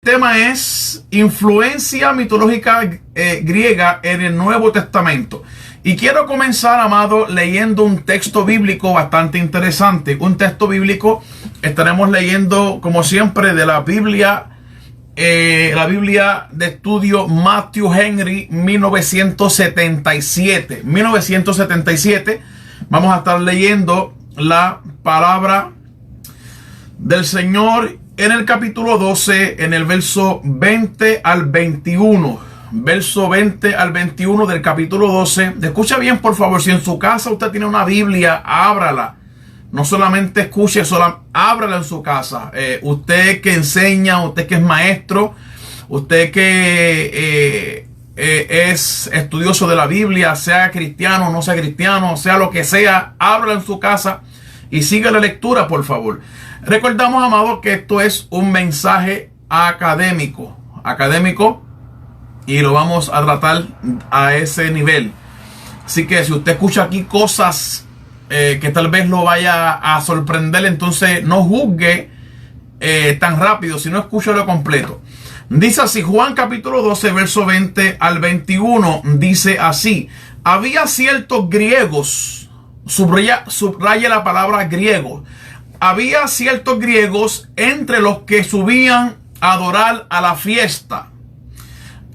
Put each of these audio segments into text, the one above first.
tema es influencia mitológica griega en el Nuevo Testamento. Y quiero comenzar, amado, leyendo un texto bíblico bastante interesante. Un texto bíblico, estaremos leyendo, como siempre, de la Biblia de estudio Matthew Henry 1977. 1977, vamos a estar leyendo la palabra del Señor en el capítulo 12, en el verso 20 al 21. Verso 20 al 21 del capítulo 12. Escucha bien, por favor. Si en su casa usted tiene una Biblia, ábrala. No solamente escuche, ábrala en su casa. Usted que enseña, usted que es maestro, usted que es estudioso de la Biblia, sea cristiano, no sea cristiano, sea lo que sea, ábrala en su casa y siga la lectura, por favor. Recordamos, amados, que esto es un mensaje académico. Y lo vamos a tratar a ese nivel. Así que si usted escucha aquí cosas que tal vez lo vaya a sorprender, entonces no juzgue tan rápido, sino escúchalo completo. Dice así, Juan capítulo 12, verso 20 al 21, dice así: había ciertos griegos, subraya la palabra griego. Había ciertos griegos entre los que subían a adorar a la fiesta.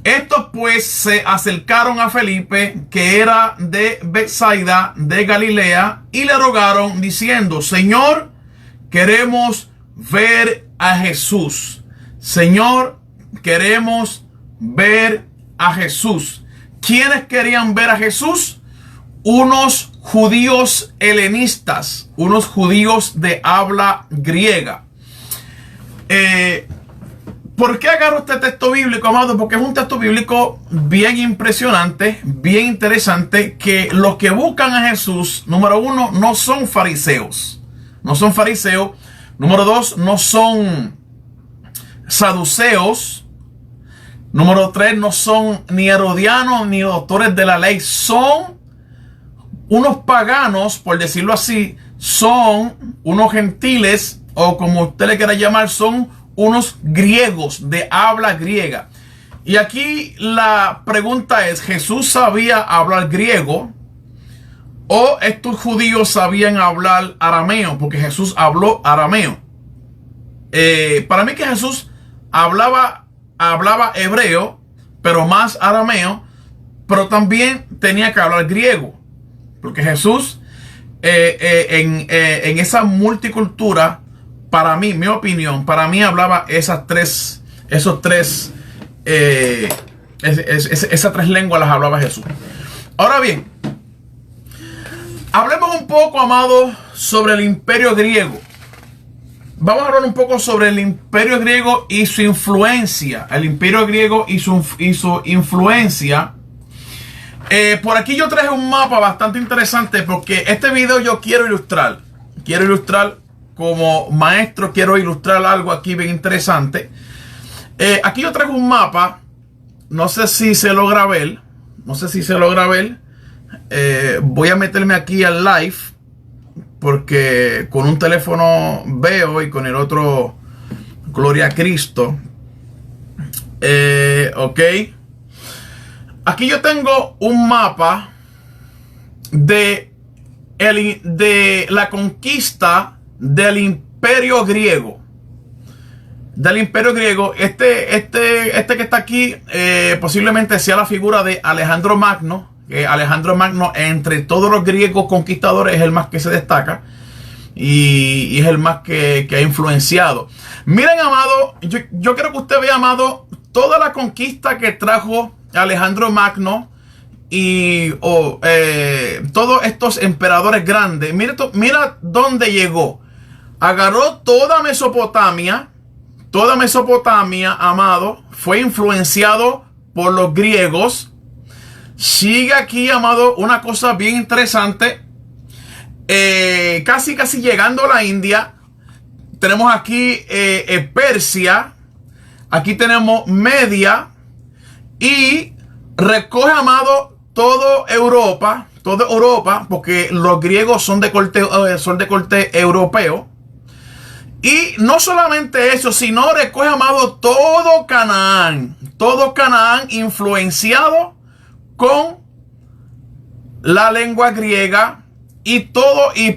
Estos pues se acercaron a Felipe, que era de Betsaida de Galilea, y le rogaron diciendo: Señor, queremos ver a Jesús. Señor, queremos ver a Jesús. ¿Quiénes querían ver a Jesús? Unos judíos helenistas, unos judíos de habla griega. ¿Por qué agarro este texto bíblico, amado? Porque es un texto bíblico bien impresionante, bien interesante, que los que buscan a Jesús, número uno, no son fariseos. No son fariseos. Número dos, no son saduceos. Número tres, no son ni herodianos ni doctores de la ley. Son unos paganos, por decirlo así. Son unos gentiles, o como usted le quiera llamar, son unos griegos de habla griega. Y aquí la pregunta es: ¿Jesús sabía hablar griego o estos judíos sabían hablar arameo? Porque Jesús habló arameo. Para mí que Jesús hablaba hebreo, pero más arameo, pero también tenía que hablar griego, porque Jesús en esa multicultura, para mí, mi opinión, para mí hablaba esas tres lenguas, las hablaba Jesús. Ahora bien, hablemos un poco, amado, sobre el imperio griego. Vamos a hablar un poco sobre el imperio griego y su influencia. El imperio griego y su influencia. Por aquí yo traje un mapa bastante interesante, porque este video yo quiero ilustrar. Como maestro, quiero ilustrar algo aquí bien interesante. Aquí yo traigo un mapa. No sé si se logra ver. Voy a meterme aquí al live, porque con un teléfono veo y con el otro, gloria a Cristo. Ok. Aquí yo tengo un mapa de la conquista del imperio griego. Este que está aquí posiblemente sea la figura de Alejandro Magno. Alejandro Magno, entre todos los griegos conquistadores, es el más que se destaca y es el más que ha influenciado. Miren, amado, yo quiero que usted vea, amado, toda la conquista que trajo Alejandro Magno y todos estos emperadores grandes. Mira dónde llegó. Agarró toda Mesopotamia, amado, fue influenciado por los griegos. Sigue aquí, amado, una cosa bien interesante. Casi llegando a la India. Tenemos aquí Persia. Aquí tenemos Media. Y recoge, amado, toda Europa, porque los griegos son de corte europeo. Y no solamente eso, sino recoge, amado, todo Canaán influenciado con la lengua griega y todo, y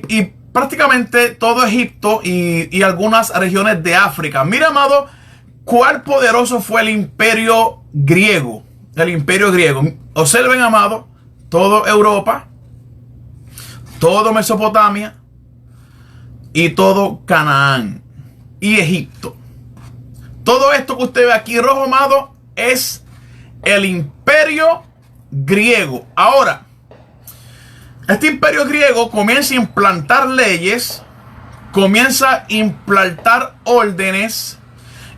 prácticamente todo Egipto y algunas regiones de África. Mira, amado, cuál poderoso fue el imperio griego. El imperio griego. Observen, amado, todo Europa, todo Mesopotamia y todo Canaán y Egipto. Todo esto que usted ve aquí rojo, amado, es el imperio griego. Ahora, este imperio griego comienza a implantar leyes, comienza a implantar órdenes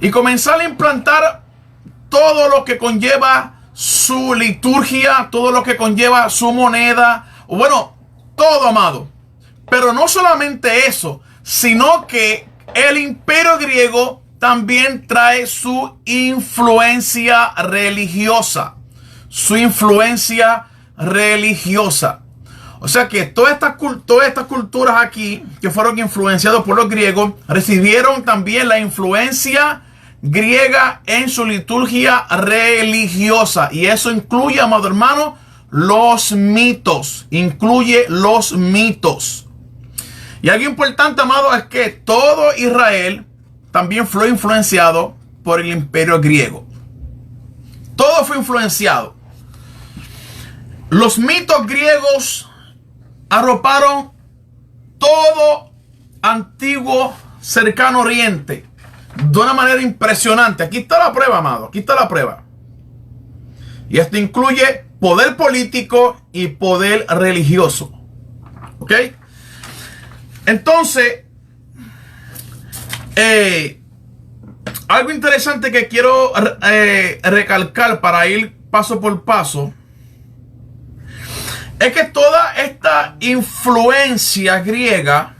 y comenzar a implantar todo lo que conlleva su liturgia, todo lo que conlleva su moneda, bueno, todo, amado. Pero no solamente eso, sino que el imperio griego también trae su influencia religiosa. Su influencia religiosa. O sea que todas estas culturas aquí que fueron influenciadas por los griegos recibieron también la influencia griega en su liturgia religiosa. Y eso incluye, amado hermano, los mitos. Incluye los mitos. Y algo importante, amado, es que todo Israel también fue influenciado por el imperio griego. Todo fue influenciado. Los mitos griegos arroparon todo antiguo cercano oriente de una manera impresionante. Aquí está la prueba, amado. Aquí está la prueba. Y esto incluye poder político y poder religioso. ¿Ok? Entonces, algo interesante que quiero recalcar para ir paso por paso es que toda esta influencia griega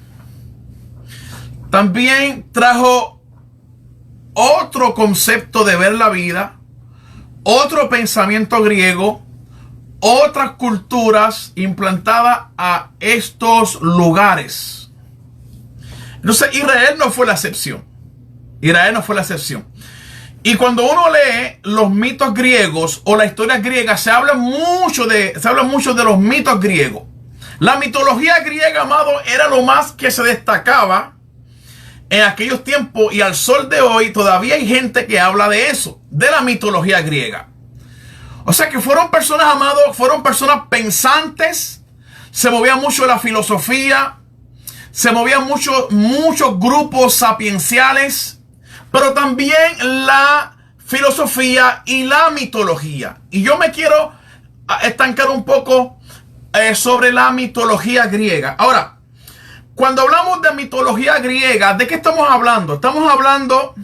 también trajo otro concepto de ver la vida, otro pensamiento griego, otras culturas implantadas a estos lugares. Entonces Israel no fue la excepción. Israel no fue la excepción. Y cuando uno lee los mitos griegos o la historia griega, se habla mucho de los mitos griegos. La mitología griega, amado, era lo más que se destacaba en aquellos tiempos, y al sol de hoy todavía hay gente que habla de eso, de la mitología griega. O sea que fueron personas, amados, fueron personas pensantes, se movía mucho la filosofía, se movían muchos grupos sapienciales, pero también la filosofía y la mitología. Y yo me quiero estancar un poco sobre la mitología griega. Ahora, cuando hablamos de mitología griega, ¿de qué estamos hablando? Estamos hablando,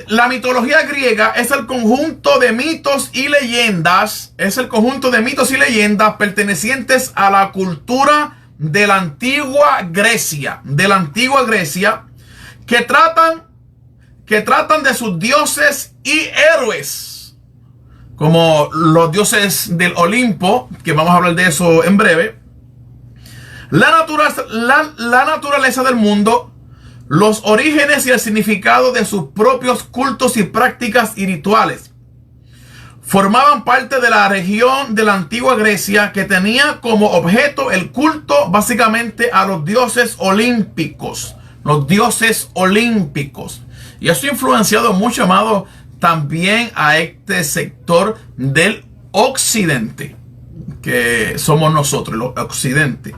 la mitología griega es el conjunto de mitos y leyendas, pertenecientes a la cultura de la antigua Grecia, que tratan de sus dioses y héroes, como los dioses del Olimpo, que vamos a hablar de eso en breve, la naturaleza del mundo, los orígenes y el significado de sus propios cultos y prácticas y rituales. Formaban parte de la región de la antigua Grecia, que tenía como objeto el culto básicamente a los dioses olímpicos. Los dioses olímpicos. Y eso ha influenciado mucho, amado, también a este sector del occidente, que somos nosotros, el occidente.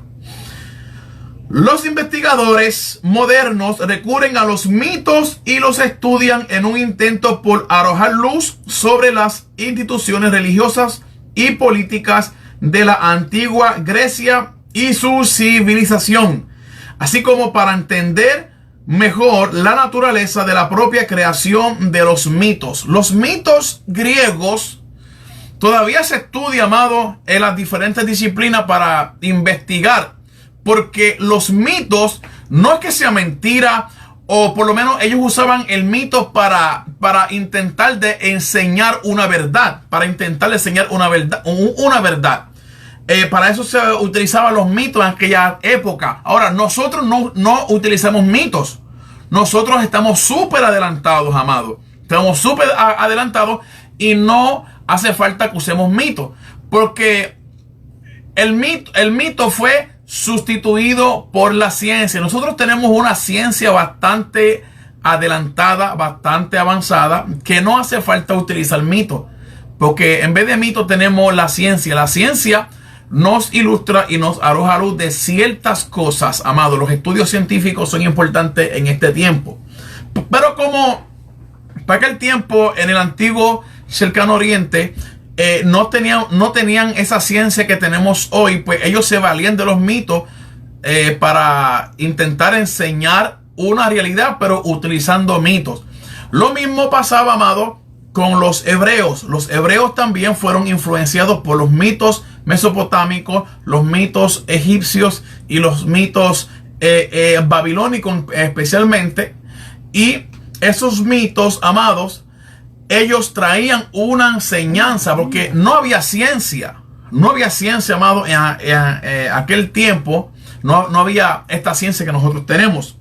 Los investigadores modernos recurren a los mitos y los estudian en un intento por arrojar luz sobre las instituciones religiosas y políticas de la antigua Grecia y su civilización, así como para entender mejor la naturaleza de la propia creación de los mitos. Los mitos griegos todavía se estudia, amado, en las diferentes disciplinas para investigar. Porque los mitos no es que sea mentira, o por lo menos ellos usaban el mito para intentar de enseñar una verdad, una verdad. Para eso se utilizaban los mitos en aquella época. Ahora, nosotros no utilizamos mitos. Nosotros estamos súper adelantados, amados. Estamos súper adelantados y no hace falta que usemos mitos. Porque el mito fue sustituido por la ciencia. Nosotros tenemos una ciencia bastante adelantada, bastante avanzada, que no hace falta utilizar mitos. Porque en vez de mitos tenemos la ciencia. La ciencia nos ilustra y nos arroja luz de ciertas cosas, amados. Los estudios científicos son importantes en este tiempo. Pero como para aquel tiempo, en el antiguo cercano oriente, no tenían esa ciencia que tenemos hoy, pues ellos se valían de los mitos para intentar enseñar una realidad, pero utilizando mitos. Lo mismo pasaba, amado, con los hebreos. Los hebreos también fueron influenciados por los mitos mesopotámicos, los mitos egipcios y los mitos babilónicos especialmente. Y esos mitos, amados, ellos traían una enseñanza, porque no había ciencia. No había ciencia, amado, en aquel tiempo. No había esta ciencia que nosotros tenemos.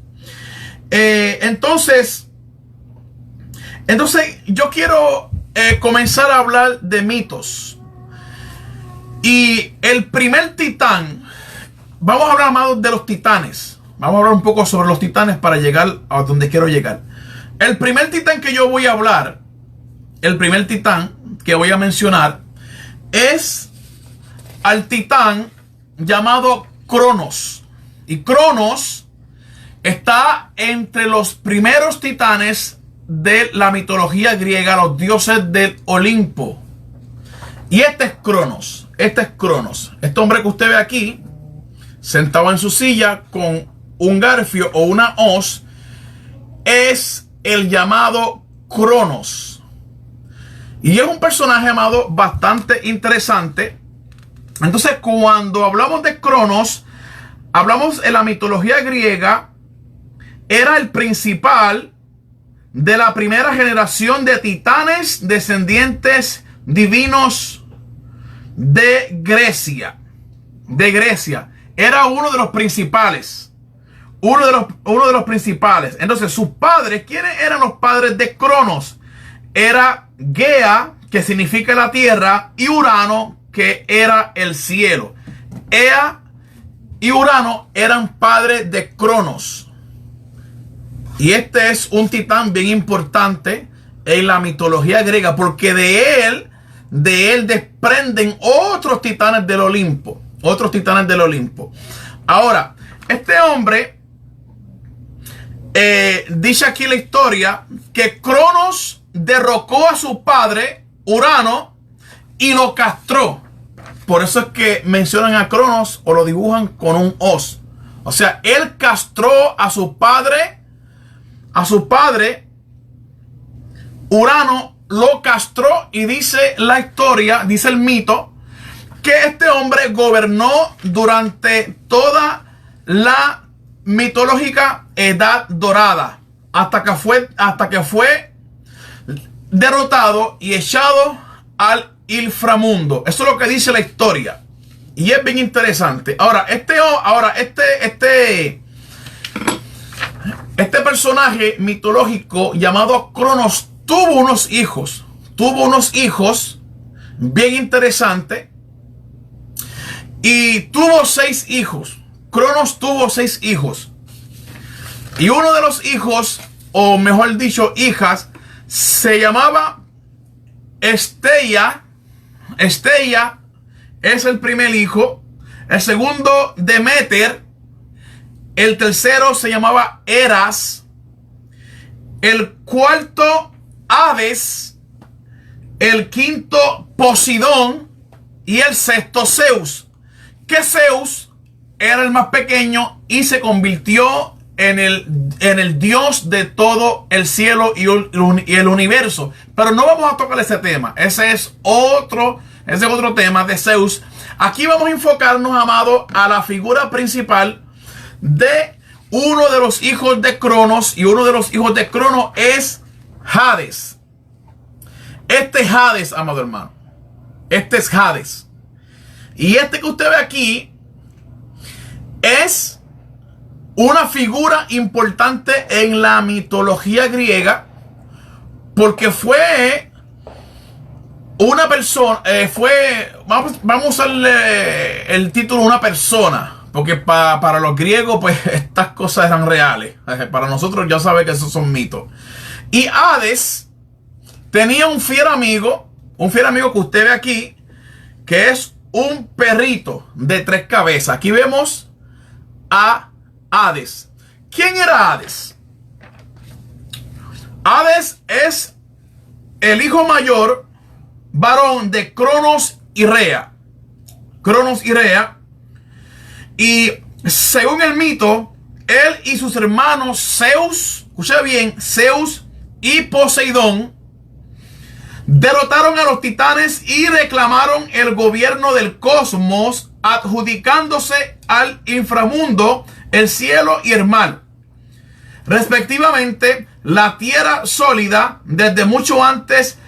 Entonces yo quiero comenzar a hablar de mitos. Y el primer titán, vamos a hablar, amados, de los titanes. Vamos a hablar un poco sobre los titanes para llegar a donde quiero llegar. El primer titán que yo voy a hablar, el primer titán que voy a mencionar, es al titán llamado Cronos. Y Cronos está entre los primeros titanes de la mitología griega, los dioses del Olimpo. Y este es Cronos. Este hombre que usted ve aquí, sentado en su silla con un garfio o una hoz, es el llamado Cronos. Y es un personaje, amado, bastante interesante. Entonces, cuando hablamos de Cronos, hablamos en la mitología griega, era el principal de la primera generación de titanes descendientes divinos de Grecia. Era uno de los principales. Uno de los principales. Entonces, sus padres, ¿quiénes eran los padres de Cronos? Era Gea, que significa la tierra, y Urano, que era el cielo. Ea y Urano eran padres de Cronos. Y este es un titán bien importante en la mitología griega, porque de él desprenden otros titanes del Olimpo. Ahora, este hombre, dice aquí la historia que Cronos derrocó a su padre Urano y lo castró. Por eso es que mencionan a Cronos o lo dibujan con un hoz. O sea, él castró a su padre. Urano lo castró, y dice la historia, dice el mito, que este hombre gobernó durante toda la mitológica Edad Dorada, hasta que fue derrotado y echado al inframundo. Eso es lo que dice la historia, y es bien interesante. Ahora, este personaje mitológico llamado Cronos tuvo unos hijos bien interesantes, y tuvo 6 hijos. Cronos tuvo 6 hijos, y uno de los hijos, o mejor dicho, hijas, se llamaba Estella. Estella es el primer hijo. El segundo, Demeter. El tercero se llamaba Eras. El cuarto, Hades. El quinto, Poseidón. Y el sexto, Zeus. Que Zeus era el más pequeño y se convirtió en el dios de todo el cielo y el universo. Pero no vamos a tocar ese tema. Ese es otro tema de Zeus. Aquí vamos a enfocarnos, amado, a la figura principal de uno de los hijos de Cronos. Y uno de los hijos de Cronos es Hades. Este es Hades, amado hermano. Este es Hades. Y este que usted ve aquí es una figura importante en la mitología griega, porque fue una persona, vamos a usarle el título una persona, porque para los griegos pues estas cosas eran reales. Para nosotros ya sabe que esos son mitos. Y Hades tenía un fiel amigo que usted ve aquí, que es un perrito de 3 cabezas. Aquí vemos a Hades. ¿Quién era Hades? Hades es el hijo mayor varón de Cronos y Rea. Y según el mito, él y sus hermanos Zeus, escucha bien, Zeus y Poseidón, derrotaron a los titanes y reclamaron el gobierno del cosmos, adjudicándose al inframundo, el cielo y el mar. Respectivamente, la tierra sólida, desde mucho antes,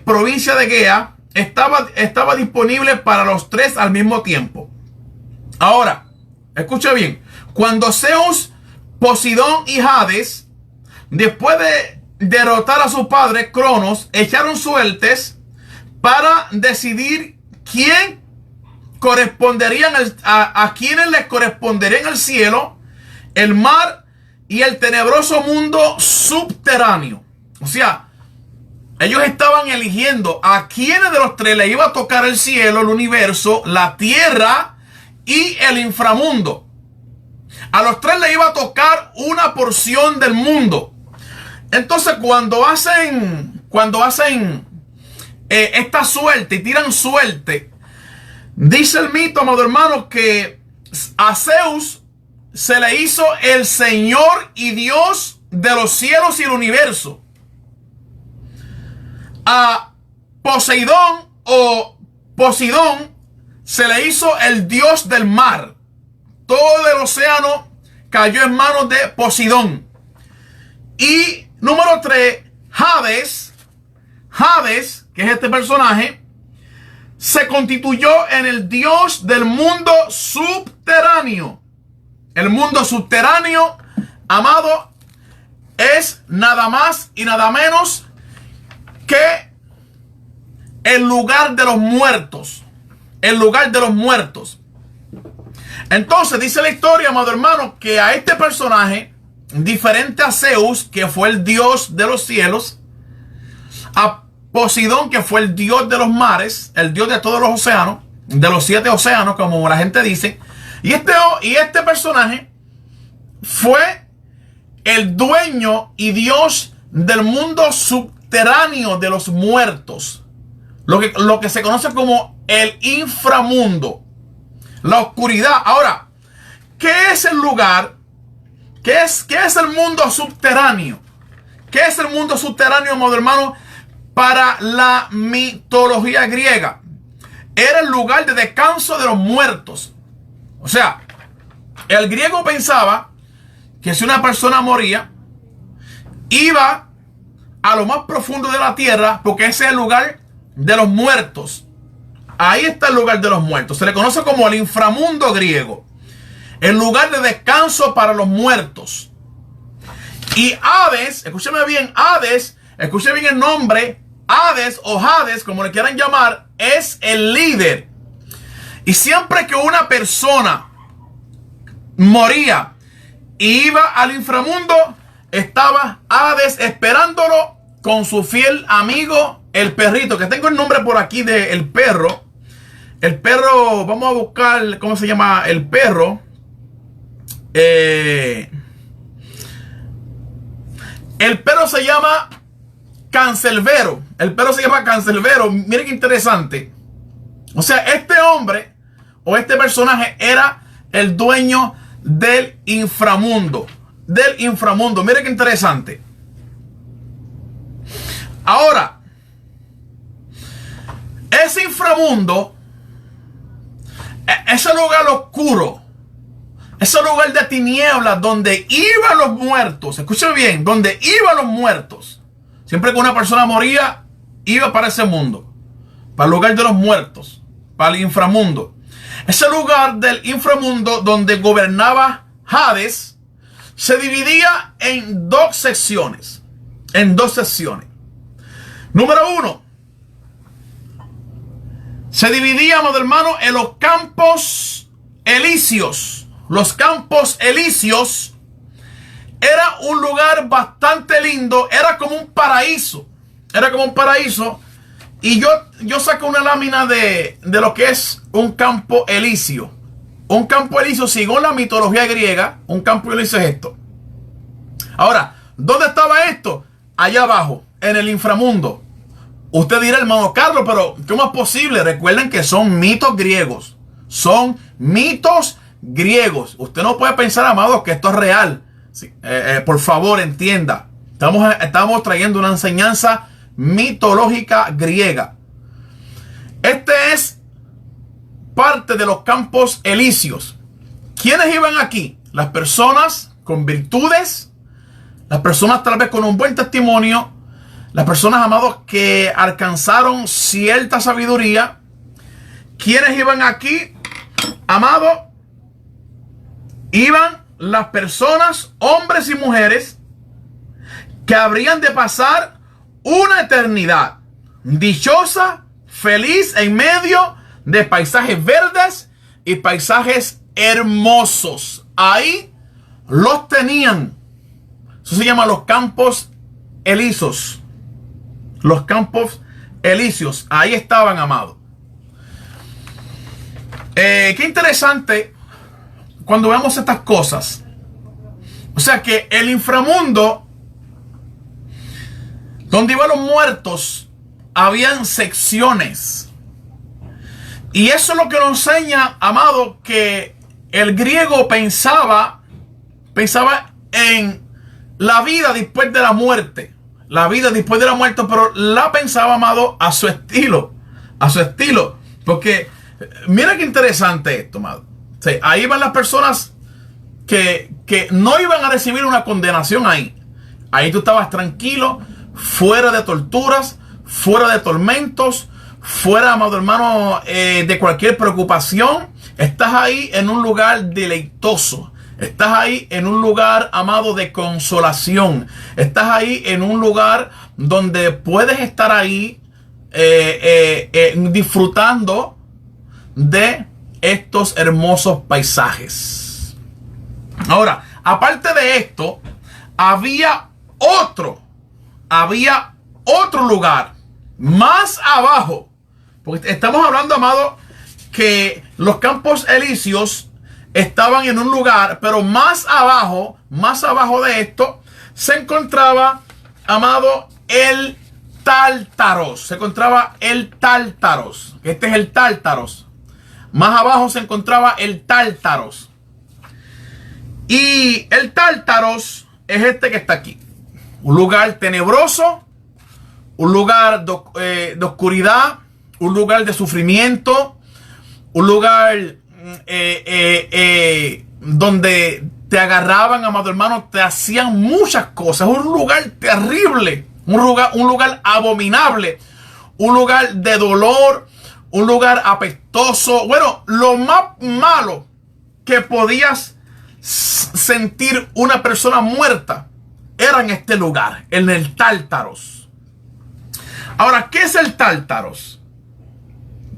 provincia de Gea, estaba disponible para los 3 al mismo tiempo. Ahora, escucha bien, cuando Zeus, Poseidón y Hades, después de derrotar a su padre Cronos, echaron suertes para decidir quién corresponderían a quienes les corresponderían el cielo, el mar y el tenebroso mundo subterráneo. O sea, ellos estaban eligiendo a quienes de los 3 le iba a tocar el cielo, el universo, la tierra y el inframundo. A los 3 le iba a tocar una porción del mundo. Entonces cuando hacen esta suerte y tiran suerte, dice el mito, amado hermano, que a Zeus se le hizo el Señor y Dios de los cielos y el universo. A Poseidón se le hizo el Dios del mar. Todo el océano cayó en manos de Poseidón. Y número 3, Hades, que es este personaje, se constituyó en el Dios del mundo subterráneo. El mundo subterráneo, amado, es nada más y nada menos que el lugar de los muertos. El lugar de los muertos. Entonces dice la historia, amado hermano, que a este personaje, diferente a Zeus, que fue el dios de los cielos, a Poseidón, que fue el dios de los mares, el dios de todos los océanos, de los 7 océanos, como la gente dice, y este personaje fue el dueño y dios del mundo subterráneo de los muertos, lo que se conoce como el inframundo, la oscuridad. Ahora, ¿qué es el lugar? ¿Qué es el mundo subterráneo? ¿Qué es el mundo subterráneo, amado hermano? Para la mitología griega, era el lugar de descanso de los muertos. O sea, el griego pensaba que si una persona moría, iba a lo más profundo de la tierra, porque ese es el lugar de los muertos. Ahí está el lugar de los muertos. Se le conoce como el inframundo griego, el lugar de descanso para los muertos. Y Hades, escúcheme bien, escuche bien el nombre, Hades o Hades, como le quieran llamar, es el líder. Y siempre que una persona moría y iba al inframundo, estaba Hades esperándolo con su fiel amigo, el perrito, que tengo el nombre por aquí de el perro. El perro, vamos a buscar, ¿cómo se llama el perro? El perro se llama Cancelbero. El perro se llama Cancelbero. Miren qué interesante. O sea, este hombre o este personaje era el dueño del inframundo. Miren qué interesante. Ahora, ese inframundo, ese lugar oscuro, ese lugar de tinieblas donde iban los muertos, escuchen bien, donde iban los muertos. Siempre que una persona moría, iba para ese mundo, para el lugar de los muertos. para el inframundo. Ese lugar del inframundo donde gobernaba Hades se dividía en dos secciones. Número uno, se dividía, amado hermano, en los campos elíseos. Los campos elíseos era un lugar bastante lindo, era como un paraíso. Y yo saco una lámina de lo que es un campo elíseo. Un campo elíseo, según la mitología griega, un campo elíseo es esto. Ahora, ¿dónde estaba esto? Allá abajo, en el inframundo. Usted dirá, hermano Carlos, pero ¿cómo es posible? Recuerden que son mitos griegos. Son mitos griegos. Usted no puede pensar, amado, que esto es real. Sí, por favor, entienda. Estamos trayendo una enseñanza mitológica griega. Este es parte de los campos elíseos. ¿Quiénes iban aquí? Las personas con virtudes, las personas tal vez con un buen testimonio, las personas, amados, que alcanzaron cierta sabiduría. ¿Quiénes iban aquí, amado? Iban las personas, hombres y mujeres, que habrían de pasar una eternidad dichosa, feliz, en medio de paisajes verdes y paisajes hermosos. Ahí los tenían. Eso se llama los campos elíseos. Los campos elíseos. Ahí estaban, amados. Qué interesante cuando vemos estas cosas. O sea que el inframundo, donde iban los muertos, habían secciones. Y eso es lo que nos enseña, amado, que el griego pensaba en la vida después de la muerte. La vida después de la muerte, pero la pensaba, amado, a su estilo. A su estilo. Porque, mira qué interesante esto, amado. Sí, ahí van las personas que no iban a recibir una condenación ahí. Ahí tú estabas tranquilo, fuera de torturas, fuera de tormentos, fuera, amado hermano, de cualquier preocupación. Estás ahí en un lugar deleitoso. Estás ahí en un lugar, amado, de consolación. Estás ahí en un lugar donde puedes estar ahí disfrutando de estos hermosos paisajes. Ahora, aparte de esto, había otro lugar más abajo. Porque estamos hablando, amado, que los campos elíseos estaban en un lugar, pero más abajo de esto, se encontraba, amado, el Tártaros. Se encontraba el Tártaros. Este es el Tártaros. Más abajo se encontraba el Tártaros. Y el Tártaros es este que está aquí. Un lugar tenebroso, un lugar de oscuridad, un lugar de sufrimiento, un lugar donde te agarraban, amado hermano, te hacían muchas cosas. Un lugar terrible, un lugar abominable, un lugar de dolor, un lugar apestoso. Bueno, lo más malo que podías sentir una persona muerta era en este lugar, en el Tártaros. Ahora, ¿qué es el Tártaros?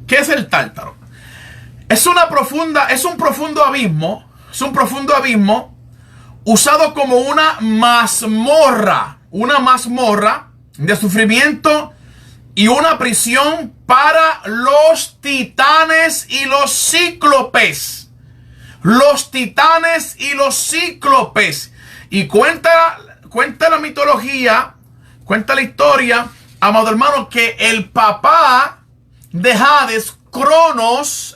¿Qué es el Tártaro? Es un profundo abismo usado como una mazmorra de sufrimiento y una prisión para los titanes y los cíclopes. Los titanes y los cíclopes. Y cuenta la mitología, cuenta la historia, amado hermano, que el papá de Hades, Cronos,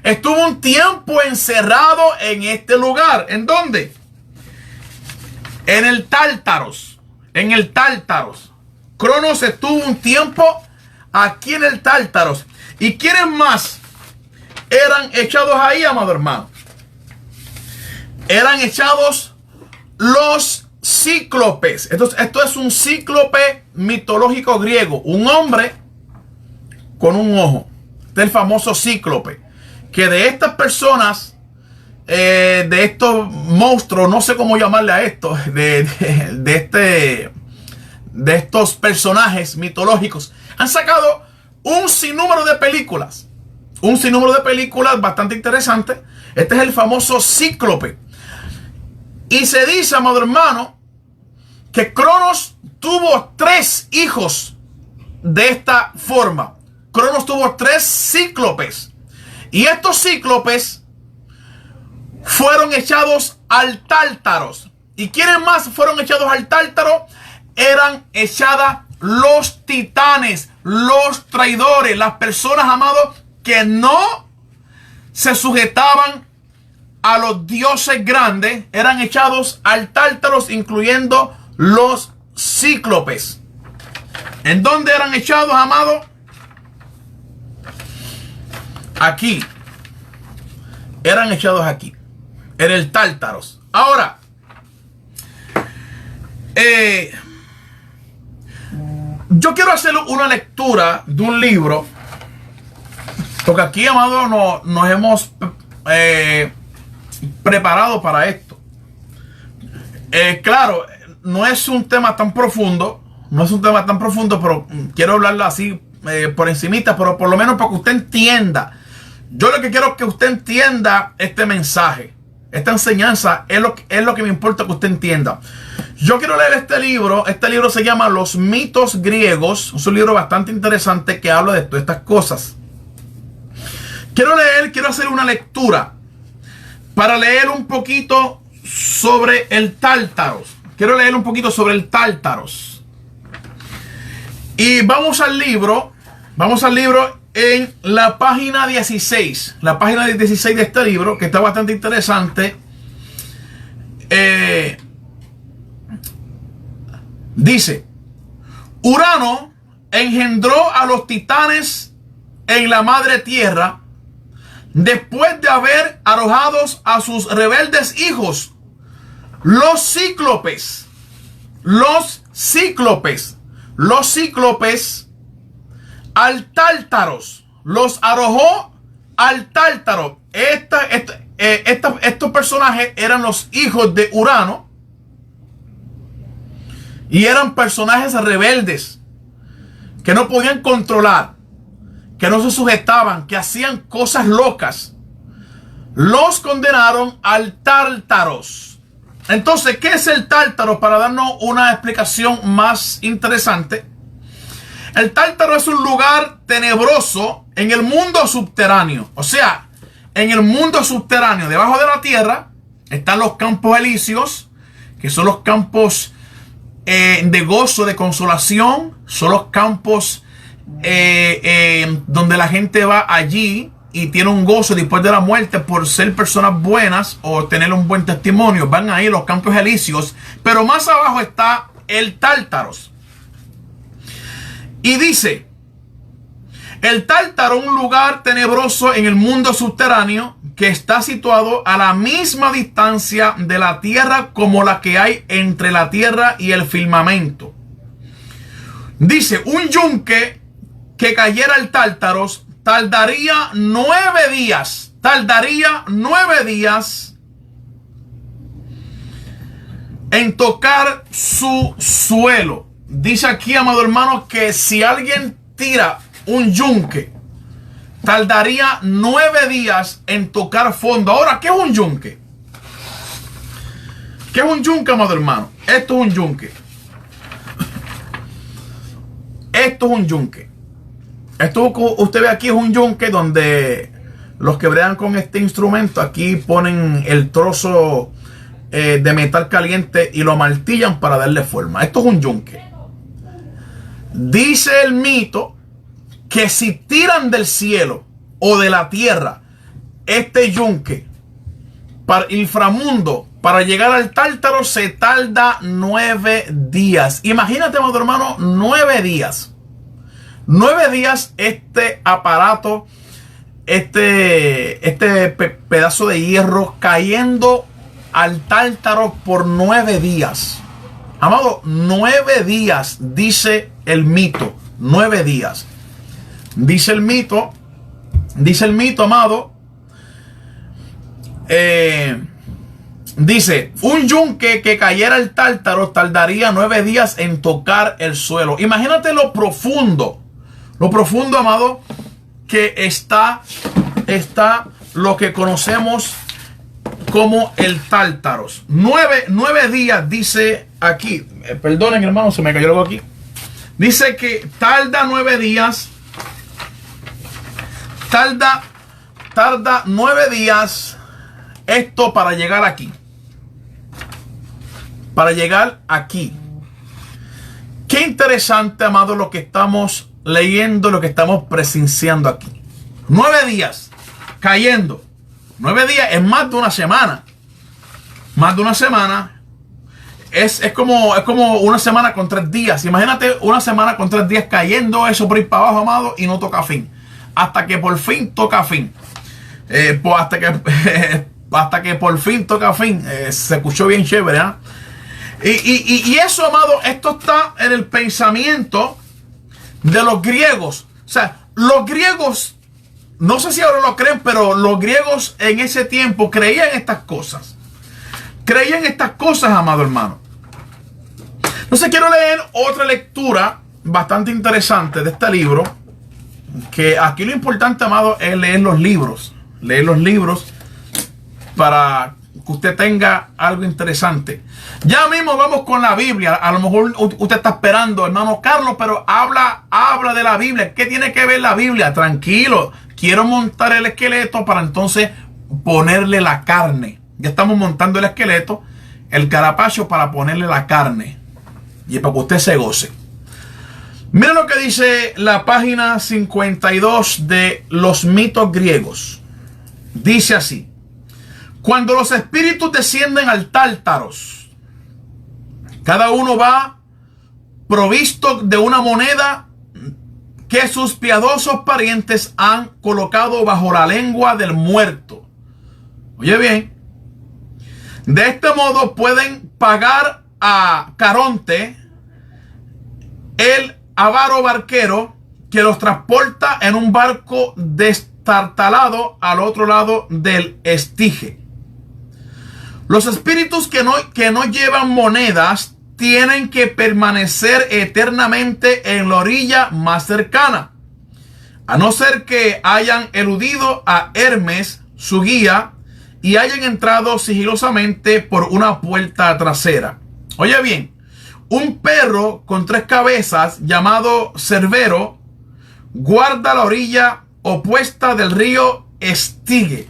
estuvo un tiempo encerrado en este lugar. ¿En dónde? En el Tártaros. En el Tártaros. Cronos estuvo un tiempo aquí en el Tártaros. ¿Y quiénes más eran echados ahí, amado hermano? Eran echados los cíclopes. Esto es un cíclope mitológico griego. Un hombre con un ojo. Este es el famoso cíclope. Que de estas personas, de estos monstruos, no sé cómo llamarle a esto, de estos personajes mitológicos, han sacado un sinnúmero de películas. Un sinnúmero de películas bastante interesantes. Este es el famoso cíclope. Y se dice, amado hermano, que Cronos tuvo 3 hijos de esta forma. Cronos tuvo 3 cíclopes. Y estos cíclopes fueron echados al Tártaros. ¿Y quiénes más fueron echados al Tártaro? Eran echadas los titanes, los traidores, las personas, amados, que no se sujetaban a los dioses grandes, eran echados al Tártaros, incluyendo los cíclopes. ¿En dónde eran echados, amados? Aquí. Eran echados aquí, en el Tártaros. Ahora, yo quiero hacer una lectura de un libro, porque aquí, amado, nos hemos preparado para esto. Claro, no es un tema tan profundo, pero quiero hablarlo así por encimita, pero por lo menos para que usted entienda. Yo lo que quiero es que usted entienda este mensaje, esta enseñanza, es lo que me importa que usted entienda. Yo quiero leer este libro. Este libro se llama Los mitos griegos. Es un libro bastante interesante que habla de todas estas cosas. Quiero hacer una lectura para leer un poquito sobre el Tártaros. Quiero leer un poquito sobre el Tártaros. Y vamos al libro en la página 16. La página 16 de este libro, que está bastante interesante. Dice: Urano engendró a los titanes en la madre tierra después de haber arrojado a sus rebeldes hijos, los cíclopes. Los cíclopes al Tártaros. Los arrojó al Tártaro. Estos personajes eran los hijos de Urano. Y eran personajes rebeldes que no podían controlar, que no se sujetaban, que hacían cosas locas. Los condenaron al Tártaros. Entonces, ¿qué es el Tártaro? Para darnos una explicación más interesante. El Tártaro es un lugar tenebroso en el mundo subterráneo. O sea, en el mundo subterráneo, debajo de la tierra, están los campos elíseos, que son los campos de gozo, de consolación. Son los campos donde la gente va allí y tiene un gozo después de la muerte por ser personas buenas o tener un buen testimonio. Van ahí los campos elíseos. Pero más abajo está el Tártaros. Y dice: el Tártaro, un lugar tenebroso en el mundo subterráneo que está situado a la misma distancia de la tierra como la que hay entre la tierra y el firmamento. Dice: un yunque que cayera al Tártaros tardaría 9 días. Tardaría 9 días en tocar su suelo. Dice aquí, amado hermano, que si alguien tira un yunque, tardaría 9 días en tocar fondo. Ahora, ¿qué es un yunque? ¿Qué es un yunque, amado hermano? Esto es un yunque. Esto es un yunque. Esto que usted ve aquí es un yunque donde los que bregan con este instrumento aquí ponen el trozo de metal caliente y lo martillan para darle forma. Esto es un yunque. Dice el mito que si tiran del cielo o de la tierra este yunque para el inframundo, para llegar al Tártaro, se tarda 9 días. Imagínate, amado hermano, 9 días. 9 días este aparato, este pedazo de hierro cayendo al Tártaro por 9 días. Amado, 9 días, dice el mito. 9 días. Dice el mito, amado, dice, un yunque que cayera el tártaro tardaría 9 días en tocar el suelo. Imagínate lo profundo, amado, que está lo que conocemos como el tártaros. 9 días dice aquí. Perdonen, hermano, se me cayó algo aquí. Dice que tarda 9 días. Tarda 9 días esto para llegar aquí. Para llegar aquí. Qué interesante, amado, lo que estamos leyendo, lo que estamos presenciando aquí. 9 días cayendo. 9 días es más de una semana. Más de una semana. Es como una semana con 3 días. Imagínate una semana con 3 días cayendo eso por ir para abajo, amado, y no toca fin. Hasta que por fin toca fin. Hasta que por fin toca fin. Se escuchó bien chévere, ¿eh? Y eso, amado, esto está en el pensamiento de los griegos. O sea, los griegos, no sé si ahora lo creen, pero los griegos en ese tiempo creían estas cosas. Creían estas cosas, amado hermano. Entonces quiero leer otra lectura bastante interesante de este libro. Que aquí lo importante, amado, es leer los libros. Leer los libros para que usted tenga algo interesante. Ya mismo vamos con la Biblia. A lo mejor usted está esperando, hermano Carlos, pero habla de la Biblia. ¿Qué tiene que ver la Biblia? Tranquilo. Quiero montar el esqueleto para entonces ponerle la carne. Ya estamos montando el esqueleto, el carapacho, para ponerle la carne. Y para que usted se goce. Mira lo que dice la página 52 de los mitos griegos. Dice así: cuando los espíritus descienden al tártaros, cada uno va provisto de una moneda que sus piadosos parientes han colocado bajo la lengua del muerto. Oye bien, de este modo pueden pagar a Caronte, el avaro barquero, que los transporta en un barco destartalado al otro lado del Estige. Los espíritus que no llevan monedas tienen que permanecer eternamente en la orilla más cercana, a no ser que hayan eludido a Hermes, su guía, y hayan entrado sigilosamente por una puerta trasera. Oye bien, un perro con 3 cabezas llamado Cerbero guarda la orilla opuesta del río Estige.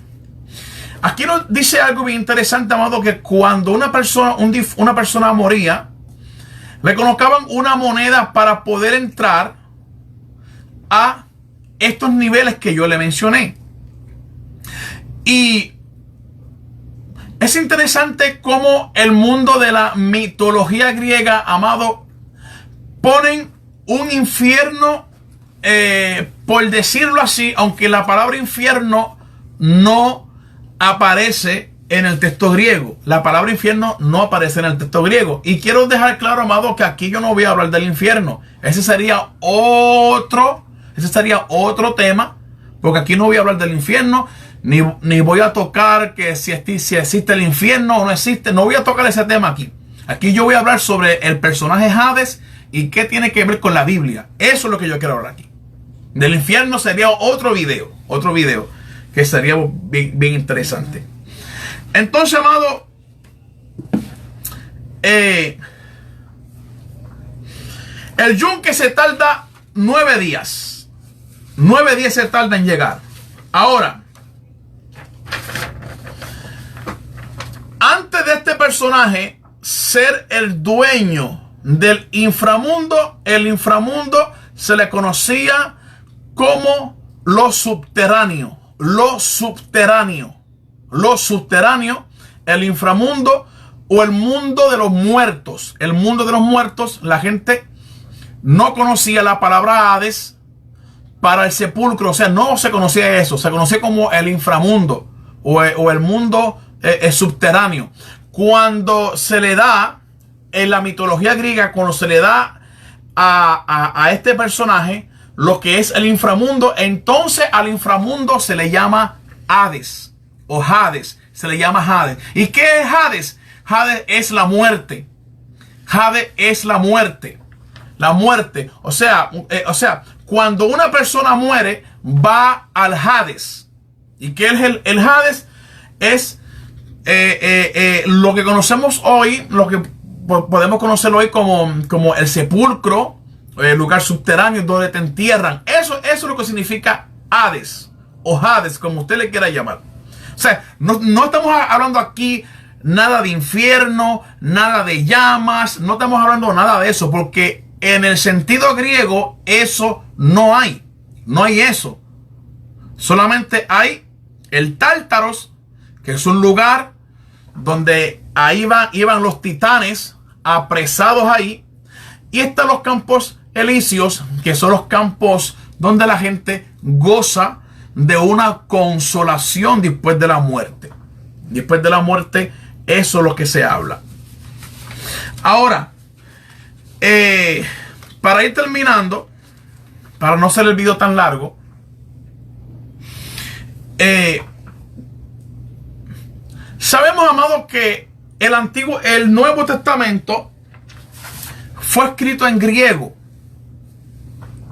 Aquí nos dice algo bien interesante, amado, que cuando una persona moría, le colocaban una moneda para poder entrar a estos niveles que yo le mencioné. Y es interesante cómo el mundo de la mitología griega, amado, ponen un infierno, por decirlo así, aunque la palabra infierno no aparece en el texto griego. La palabra infierno no aparece en el texto griego. Y quiero dejar claro, amado, que aquí yo no voy a hablar del infierno. Ese sería otro tema, porque aquí no voy a hablar del infierno. Ni voy a tocar que si existe el infierno o no existe. No voy a tocar ese tema aquí. Aquí yo voy a hablar sobre el personaje Hades y qué tiene que ver con la Biblia. Eso es lo que yo quiero hablar aquí. Del infierno sería otro video que sería bien interesante. Entonces, amado, el yunque se tarda 9 días. 9 días se tarda en llegar. Ahora, antes de este personaje ser el dueño del inframundo, el inframundo se le conocía como lo subterráneo. Lo subterráneo, el inframundo o el mundo de los muertos. El mundo de los muertos, la gente no conocía la palabra Hades para el sepulcro. O sea, no se conocía eso. Se conocía como el inframundo o el mundo subterráneo. Cuando se le da, en la mitología griega, cuando se le da a este personaje, lo que es el inframundo, entonces al inframundo se le llama Hades o Hades. Se le llama Hades. ¿Y qué es Hades? Hades es la muerte. Hades es la muerte. La muerte. O sea, cuando una persona muere, va al Hades. ¿Y qué es el Hades? Es lo que conocemos hoy, lo que podemos conocer hoy como el sepulcro, el lugar subterráneo donde te entierran. Eso es lo que significa Hades o Hades, como usted le quiera llamar. O sea, no estamos hablando aquí nada de infierno, nada de llamas, no estamos hablando nada de eso, porque en el sentido griego eso no hay. No hay eso. Solamente hay el Tártaros, que es un lugar donde ahí iban los titanes apresados ahí. Y están los campos elíseos, que son los campos donde la gente goza de una consolación después de la muerte. Después de la muerte, eso es lo que se habla. Ahora, para ir terminando, para no hacer el video tan largo, sabemos, amados, que el Nuevo Testamento fue escrito en griego.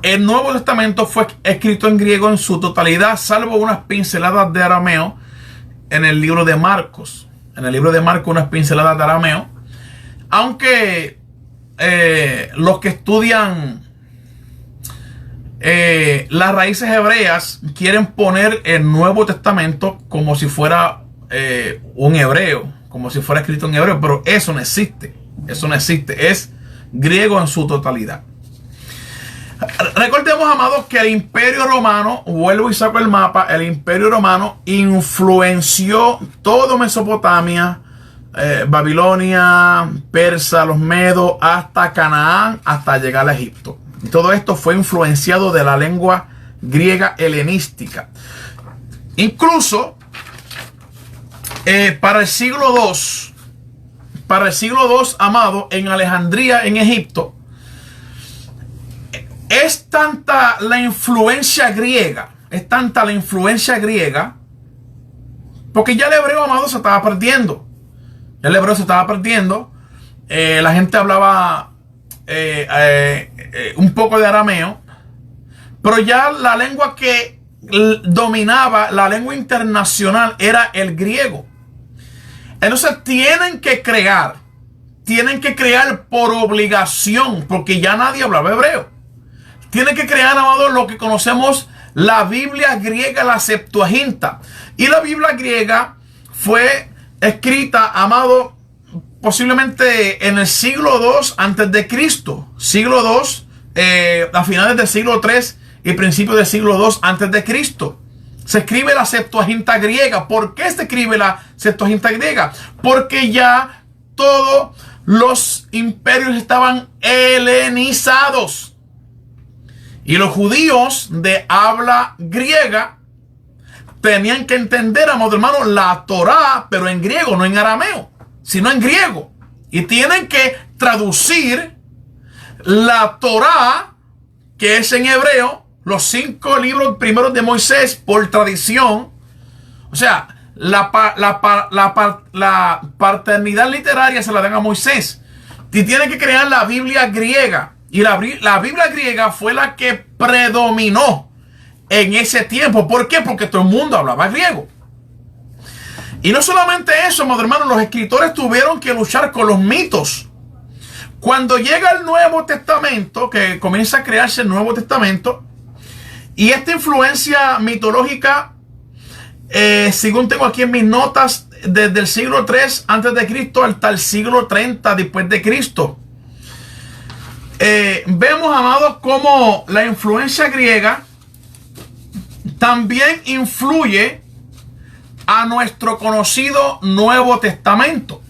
El Nuevo Testamento fue escrito en griego en su totalidad, salvo unas pinceladas de arameo en el libro de Marcos. En el libro de Marcos, unas pinceladas de arameo. Aunque los que estudian las raíces hebreas quieren poner el Nuevo Testamento como si fuera un hebreo, como si fuera escrito en hebreo, pero eso no existe. Eso no existe. Es griego en su totalidad. Recordemos, amados, que el Imperio Romano, vuelvo y saco el mapa, el Imperio Romano influenció todo Mesopotamia, Babilonia, Persa, los Medos, hasta Canaán, hasta llegar a Egipto. Y todo esto fue influenciado de la lengua griega helenística. Incluso para el siglo II, amado, en Alejandría, en Egipto, es tanta la influencia griega, porque ya el hebreo, amado, se estaba perdiendo. La gente hablaba un poco de arameo, pero ya la lengua que dominaba, la lengua internacional, era el griego. Entonces tienen que crear por obligación, porque ya nadie hablaba hebreo. Tienen que crear, amado, lo que conocemos la Biblia griega, la Septuaginta. Y la Biblia griega fue escrita, amado, posiblemente en el siglo II antes de Cristo. Siglo II, a finales del siglo III y principios del siglo II antes de Cristo. Se escribe la Septuaginta griega. ¿Por qué se escribe la Septuaginta griega? Porque ya todos los imperios estaban helenizados. Y los judíos de habla griega tenían que entender, amado hermano, la Torá, pero en griego, no en arameo, sino en griego. Y tienen que traducir la Torá, que es en hebreo, los 5 libros primeros de Moisés, por tradición. O sea, la paternidad literaria se la dan a Moisés. Y tienen que crear la Biblia griega. Y la Biblia griega fue la que predominó en ese tiempo. ¿Por qué? Porque todo el mundo hablaba griego. Y no solamente eso, amado hermano, los escritores tuvieron que luchar con los mitos. Cuando llega el Nuevo Testamento, que comienza a crearse el Nuevo Testamento, y esta influencia mitológica, según tengo aquí en mis notas, desde el siglo III antes de Cristo hasta el siglo 30 después de Cristo. Vemos, amados, cómo la influencia griega también influye a nuestro conocido Nuevo Testamento.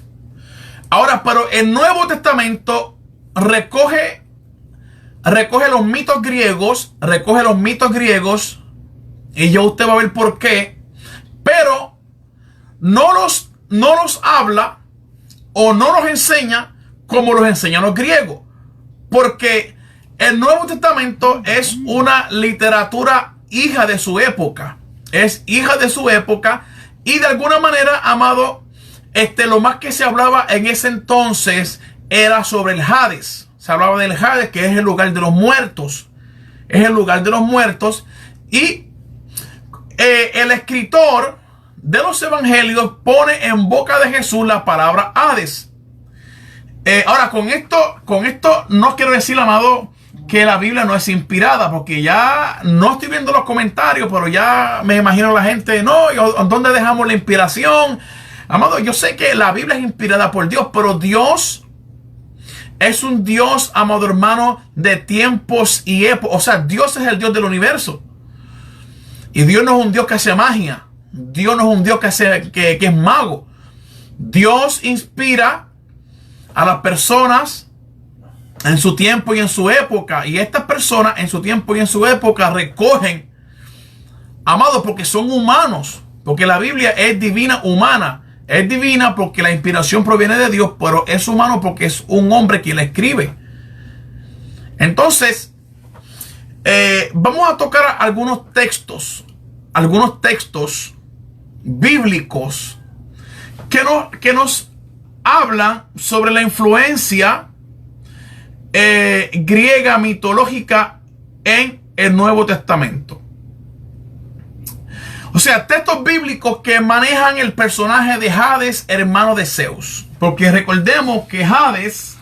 Ahora, pero el Nuevo Testamento recoge los mitos griegos, y ya usted va a ver por qué, pero no los habla o no los enseña como los enseñan los griegos. Porque el Nuevo Testamento es una literatura hija de su época. Es hija de su época. Y de alguna manera, amado, lo más que se hablaba en ese entonces era sobre el Hades. Se hablaba del Hades, que es el lugar de los muertos. Es el lugar de los muertos. Y el escritor de los evangelios pone en boca de Jesús la palabra Hades. Ahora, con esto no quiero decir, amado, que la Biblia no es inspirada, porque ya no estoy viendo los comentarios, pero ya me imagino la gente, no, ¿dónde dejamos la inspiración? Amado, yo sé que la Biblia es inspirada por Dios, pero Dios es un Dios, amado hermano, de tiempos y épocas. O sea, Dios es el Dios del universo. Y Dios no es un Dios que hace magia. Dios no es un Dios que es mago. Dios inspira a las personas en su tiempo y en su época. Y estas personas en su tiempo y en su época recogen, amados, porque son humanos. Porque la Biblia es divina humana. Es divina porque la inspiración proviene de Dios, pero es humano porque es un hombre quien la escribe. Entonces, vamos a tocar algunos textos bíblicos que nos hablan sobre la influencia griega mitológica en el Nuevo Testamento. O sea, textos bíblicos que manejan el personaje de Hades, hermano de Zeus. Porque recordemos que Hades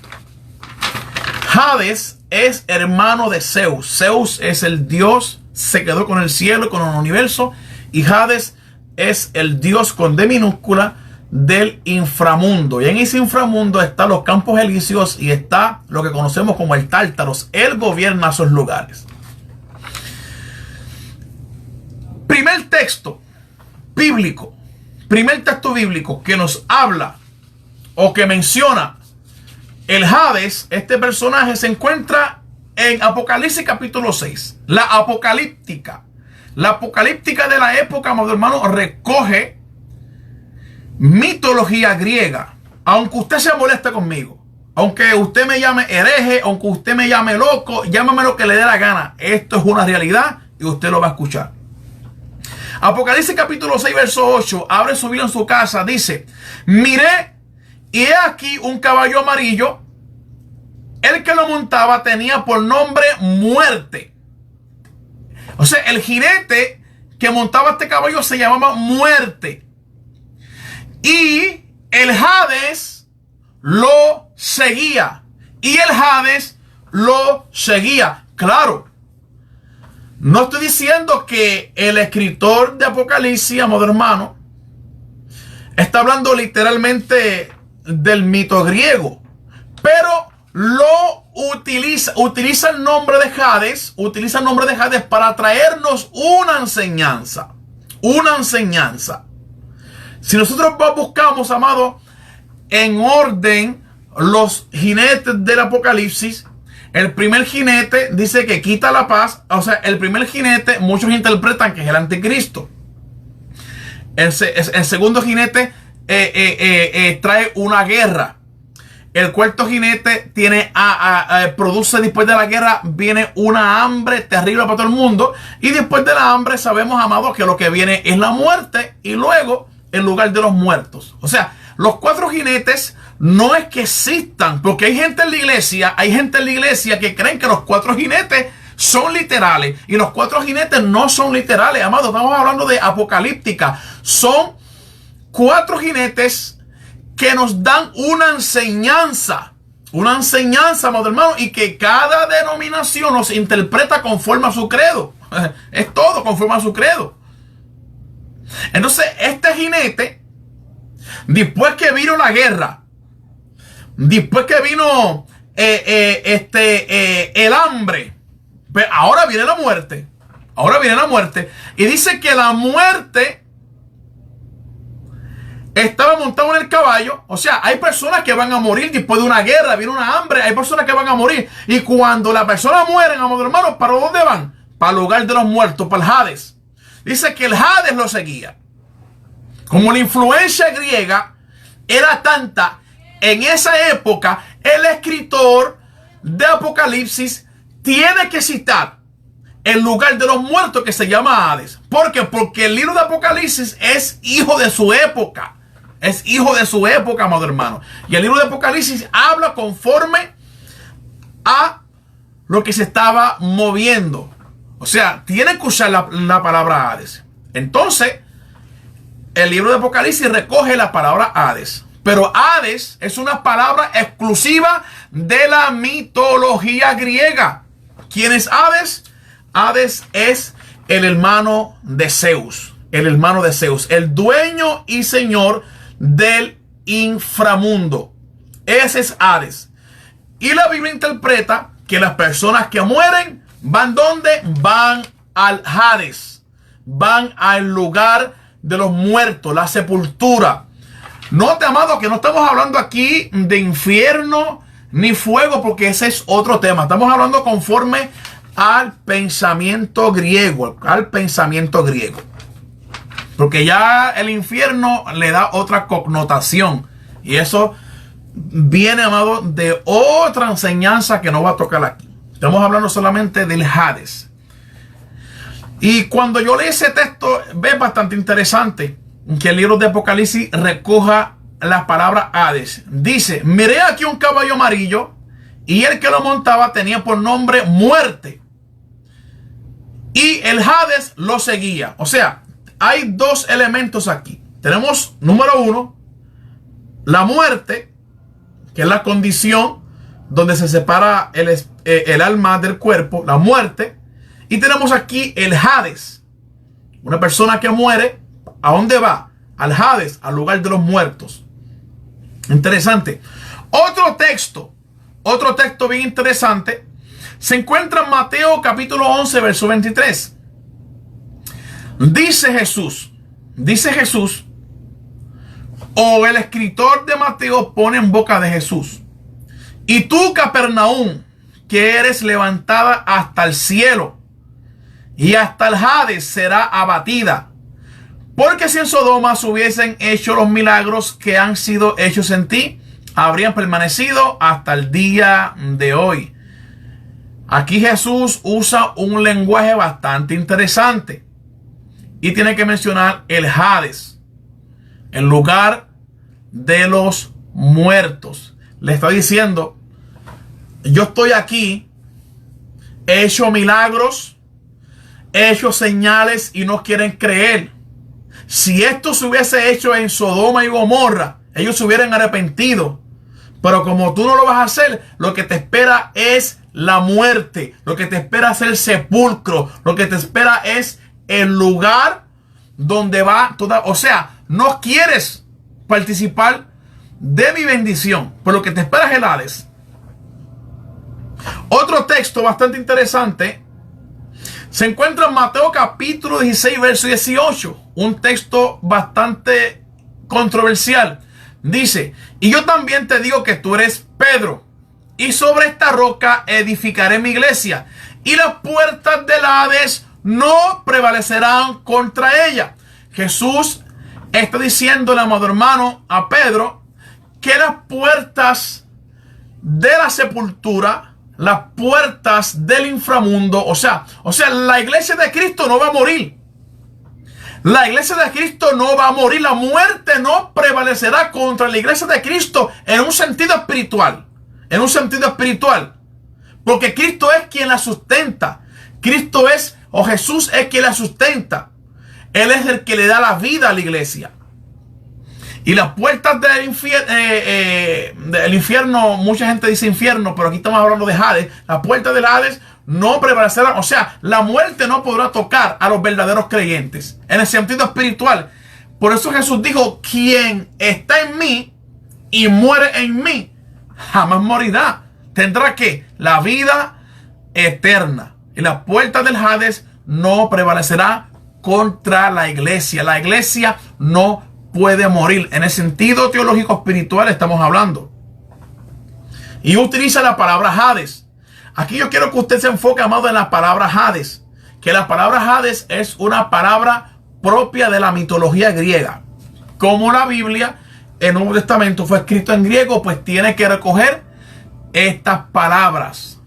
es hermano de Zeus. Zeus es el Dios, se quedó con el cielo y con el universo. Y Hades es el Dios con D minúscula del inframundo. Y en ese inframundo están los campos elíseos y está lo que conocemos como el Tártaros. Él gobierna esos lugares. Primer texto bíblico que nos habla o que menciona el Hades, este personaje, se encuentra en Apocalipsis capítulo 6. La apocalíptica de la época, amado hermano, recoge mitología griega. Aunque usted se moleste conmigo, aunque usted me llame hereje, aunque usted me llame loco, llámame lo que le dé la gana. Esto es una realidad y usted lo va a escuchar. Apocalipsis capítulo 6, verso 8. Abre su Biblia en su casa. Dice: miré y he aquí un caballo amarillo. El que lo montaba tenía por nombre Muerte. O sea, el jinete que montaba este caballo se llamaba Muerte. Y el Hades lo seguía. Claro. No estoy diciendo que el escritor de Apocalipsis, amado hermano, está hablando literalmente del mito griego, pero lo utiliza el nombre de Hades, para traernos una enseñanza. Si nosotros buscamos, amado, en orden los jinetes del Apocalipsis, el primer jinete dice que quita la paz. O sea, el primer jinete muchos interpretan que es el anticristo. El segundo jinete trae una guerra. El cuarto jinete produce, después de la guerra, viene una hambre terrible para todo el mundo. Y después de la hambre sabemos, amados, que lo que viene es la muerte y luego el lugar de los muertos. O sea, los cuatro jinetes no es que existan, porque hay gente en la iglesia que creen que los cuatro jinetes son literales, y los cuatro jinetes no son literales, amados. Estamos hablando de apocalíptica. Son cuatro jinetes que nos dan una enseñanza, amado hermano, y que cada denominación nos interpreta conforme a su credo. Es todo conforme a su credo. Entonces, este jinete, después que vino la guerra, después que vino el hambre, pues ahora viene la muerte. Y dice que la muerte estaba montado en el caballo. O sea, hay personas que van a morir después de una guerra, viene una hambre, hay personas que van a morir. Y cuando las personas mueren, amado hermano, ¿para dónde van? Para el lugar de los muertos, para el Hades. Dice que el Hades lo seguía. Como la influencia griega era tanta en esa época, el escritor de Apocalipsis tiene que citar el lugar de los muertos que se llama Hades. ¿Por qué? Porque el libro de Apocalipsis es hijo de su época. Es hijo de su época, amado hermano. Y el libro de Apocalipsis habla conforme a lo que se estaba moviendo. O sea, tiene que usar la palabra Hades. Entonces, el libro de Apocalipsis recoge la palabra Hades. Pero Hades es una palabra exclusiva de la mitología griega. ¿Quién es Hades? Hades es el hermano de Zeus. El hermano de Zeus. El dueño y señor del inframundo. Ese es Hades. Y la Biblia interpreta que las personas que mueren van ¿dónde? Van al Hades. Van al lugar de los muertos, la sepultura. Note, amado, que no estamos hablando aquí de infierno ni fuego, porque ese es otro tema. Estamos hablando conforme al pensamiento griego, porque ya el infierno le da otra connotación, y eso viene, amado, de otra enseñanza que no va a tocar aquí. Estamos hablando solamente del Hades. Y cuando yo leí ese texto, ve bastante interesante que el libro de Apocalipsis recoja la palabra Hades. Dice: miré aquí un caballo amarillo, y el que lo montaba tenía por nombre Muerte, y el Hades lo seguía. O sea, hay dos elementos aquí. Tenemos, número uno, la muerte, que es la condición donde se separa el alma del cuerpo, la muerte. Y tenemos aquí el Hades. Una persona que muere, ¿a dónde va? Al Hades, al lugar de los muertos. Interesante. Otro texto bien interesante, se encuentra en Mateo capítulo 11, verso 23. Dice Jesús, o el escritor de Mateo pone en boca de Jesús: y tú, Capernaum, que eres levantada hasta el cielo, y hasta el Hades será abatida. Porque si en Sodoma se hubiesen hecho los milagros que han sido hechos en ti, habrían permanecido hasta el día de hoy. Aquí Jesús usa un lenguaje bastante interesante y tiene que mencionar el Hades, el lugar de los muertos. Le está diciendo: yo estoy aquí, he hecho milagros, he hecho señales y no quieren creer. Si esto se hubiese hecho en Sodoma y Gomorra, ellos se hubieran arrepentido. Pero como tú no lo vas a hacer, lo que te espera es la muerte. Lo que te espera es el sepulcro. Lo que te espera es el lugar donde va toda. O sea, no quieres participar de mi bendición, pero lo que te espera es el Hades. Otro texto bastante interesante se encuentra en Mateo capítulo 16, verso 18. Un texto bastante controversial. Dice: y yo también te digo que tú eres Pedro, y sobre esta roca edificaré mi iglesia, y las puertas del Hades no prevalecerán contra ella. Jesús está diciéndole, amado hermano, a Pedro, que las puertas de la sepultura, las puertas del inframundo, o sea, la iglesia de Cristo no va a morir. La iglesia de Cristo no va a morir. La muerte no prevalecerá contra la iglesia de Cristo en un sentido espiritual. En un sentido espiritual. Porque Cristo es quien la sustenta. Cristo es, o Jesús es quien la sustenta. Él es el que le da la vida a la iglesia. Y las puertas del infierno, mucha gente dice infierno, pero aquí estamos hablando de Hades. Las puertas del Hades no prevalecerán. O sea, la muerte no podrá tocar a los verdaderos creyentes en el sentido espiritual. Por eso Jesús dijo: quien está en mí y muere en mí, jamás morirá. Tendrá que la vida eterna. Y las puertas del Hades no prevalecerá contra la iglesia. La iglesia no puede morir. En el sentido teológico espiritual estamos hablando. Y utiliza la palabra Hades. Aquí yo quiero que usted se enfoque, amado, en la palabra Hades. Que la palabra Hades es una palabra propia de la mitología griega. Como la Biblia, el Nuevo Testamento fue escrito en griego, pues tiene que recoger estas palabras.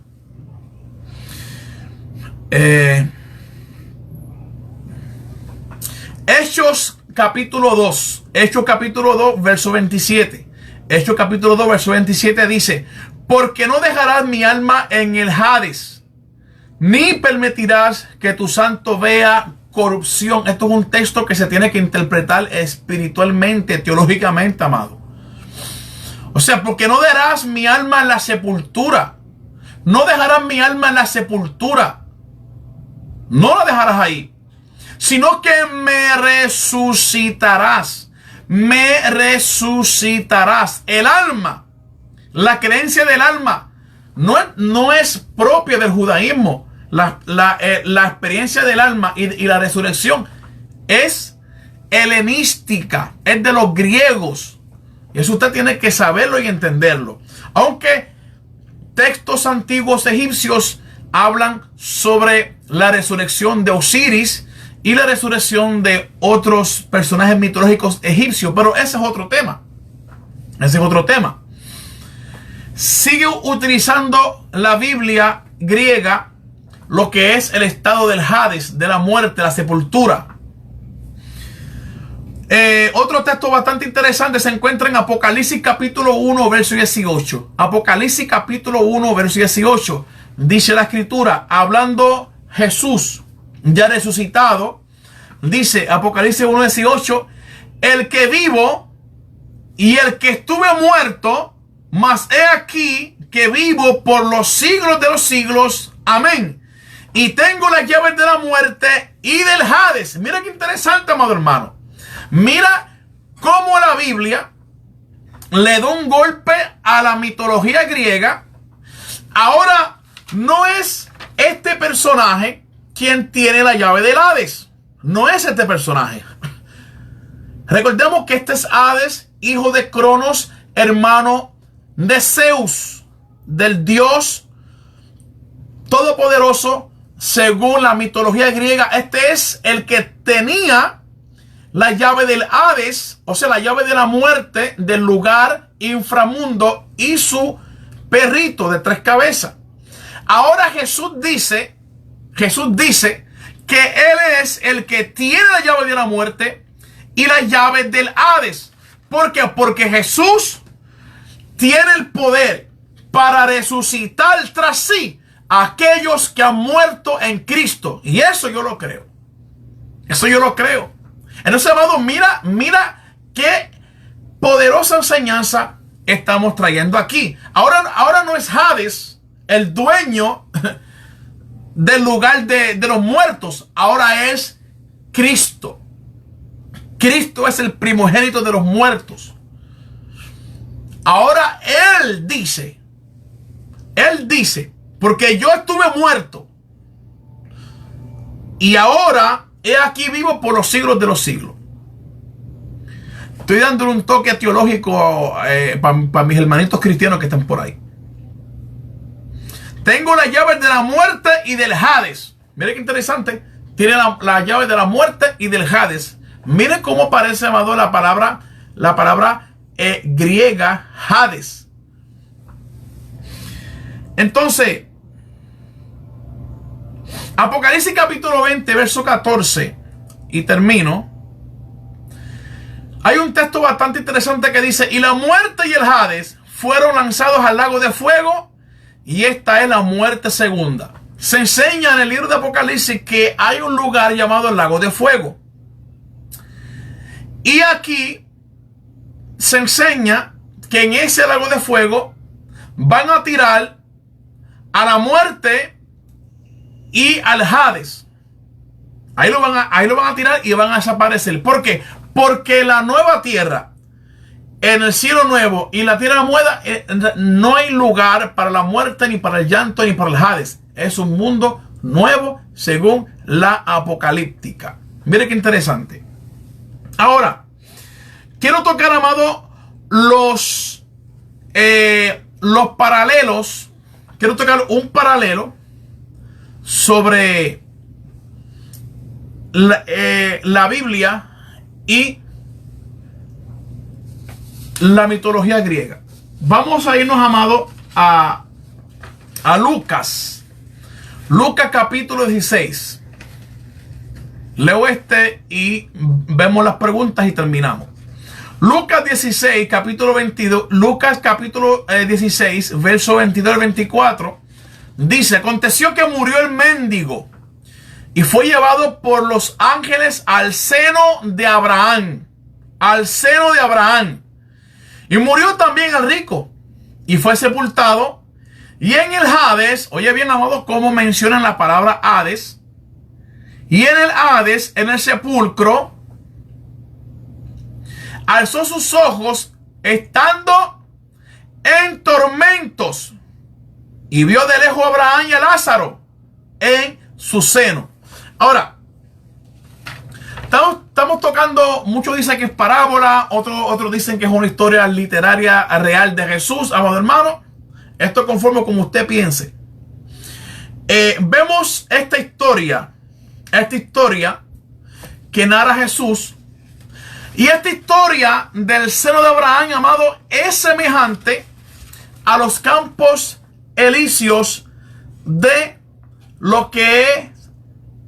Hechos capítulo 2. Hechos capítulo 2, verso 27. Hechos capítulo 2, verso 27 dice: porque no dejarás mi alma en el Hades, ni permitirás que tu santo vea corrupción. Esto es un texto que se tiene que interpretar espiritualmente, teológicamente, amado. O sea, porque no dejarás mi alma en la sepultura. No dejarás mi alma en la sepultura. No la dejarás ahí, sino que me resucitarás. Me resucitarás. El alma, la creencia del alma, no es propia del judaísmo. La experiencia del alma y la resurrección es helenística, es de los griegos. Y eso usted tiene que saberlo y entenderlo. Aunque textos antiguos egipcios hablan sobre la resurrección de Osiris y la resurrección de otros personajes mitológicos egipcios, pero ese es otro tema. Ese es otro tema. Sigue utilizando la Biblia griega lo que es el estado del Hades, de la muerte, la sepultura. Otro texto bastante interesante se encuentra en Apocalipsis capítulo 1, verso 18. Apocalipsis capítulo 1, verso 18. Dice la escritura, hablando Jesús ya resucitado, dice Apocalipsis 1, 18: el que vivo y el que estuve muerto, mas he aquí que vivo por los siglos de los siglos. Amén. Y tengo las llaves de la muerte y del Hades. Mira qué interesante, amado hermano. Mira cómo la Biblia le da un golpe a la mitología griega. Ahora no es este personaje quien tiene la llave del Hades. No es este personaje. Recordemos que este es Hades, hijo de Cronos, hermano de Zeus, del dios todopoderoso. Según la mitología griega, este es el que tenía la llave del Hades, o sea, la llave de la muerte, del lugar inframundo, y su perrito de 3 cabezas. Ahora Jesús dice que Él es el que tiene la llave de la muerte y la llave del Hades. ¿Por qué? Porque Jesús tiene el poder para resucitar tras sí a aquellos que han muerto en Cristo. Y eso yo lo creo. Eso yo lo creo. Entonces, amado, mira qué poderosa enseñanza estamos trayendo aquí. Ahora no es Hades el dueño del lugar de los muertos. Ahora es Cristo. Cristo es el primogénito de los muertos. Ahora Él dice, porque yo estuve muerto y ahora he aquí vivo por los siglos de los siglos. Estoy dándole un toque teológico para mis hermanitos cristianos que están por ahí. Tengo las llaves de la muerte y del Hades. Mire qué interesante. Tiene la llave de la muerte y del Hades. Miren cómo aparece, amado, la palabra griega Hades. Entonces, Apocalipsis capítulo 20, verso 14, y termino. Hay un texto bastante interesante que dice: y la muerte y el Hades fueron lanzados al lago de fuego, y esta es la muerte segunda. Se enseña en el libro de Apocalipsis que hay un lugar llamado el lago de fuego. Y aquí se enseña que en ese lago de fuego van a tirar a la muerte y al Hades. Ahí lo van a tirar y van a desaparecer. ¿Por qué? Porque la nueva tierra, en el cielo nuevo y la tierra nueva, no hay lugar para la muerte, ni para el llanto, ni para el Hades. Es un mundo nuevo según la apocalíptica. Mire qué interesante. Ahora, quiero tocar, amado, los paralelos. Quiero tocar un paralelo sobre la Biblia y la mitología griega. Vamos a irnos, amado, a Lucas. Lucas capítulo 16. Leo y vemos las preguntas y terminamos. Lucas 16, capítulo 22. Lucas capítulo 16, verso 22 al 24. Dice: aconteció que murió el mendigo y fue llevado por los ángeles al seno de Abraham. Al seno de Abraham. Y murió también el rico y fue sepultado. Y en el Hades, oye bien, amados, cómo mencionan la palabra Hades. Y en el Hades, en el sepulcro, alzó sus ojos estando en tormentos y vio de lejos a Abraham y a Lázaro en su seno. Ahora, estamos tocando, muchos dicen que es parábola, otros dicen que es una historia literaria real de Jesús, amado hermano. Esto conforme como usted piense. Vemos esta historia que narra Jesús. Y esta historia del seno de Abraham, amado, es semejante a los campos elíseos de lo que es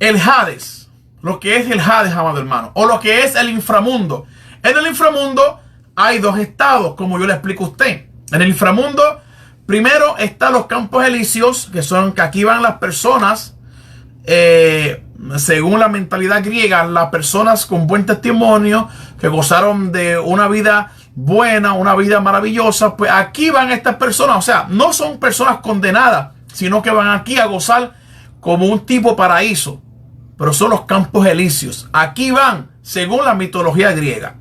el Hades. Lo que es el Hades, amado hermano. O lo que es el inframundo. En el inframundo hay dos estados, como yo le explico a usted. En el inframundo, primero están los campos elíseos, que aquí van las personas, según la mentalidad griega, las personas con buen testimonio, que gozaron de una vida buena, una vida maravillosa. Pues aquí van estas personas, o sea, no son personas condenadas, sino que van aquí a gozar como un tipo paraíso. Pero son los campos elíseos. Aquí van, según la mitología griega.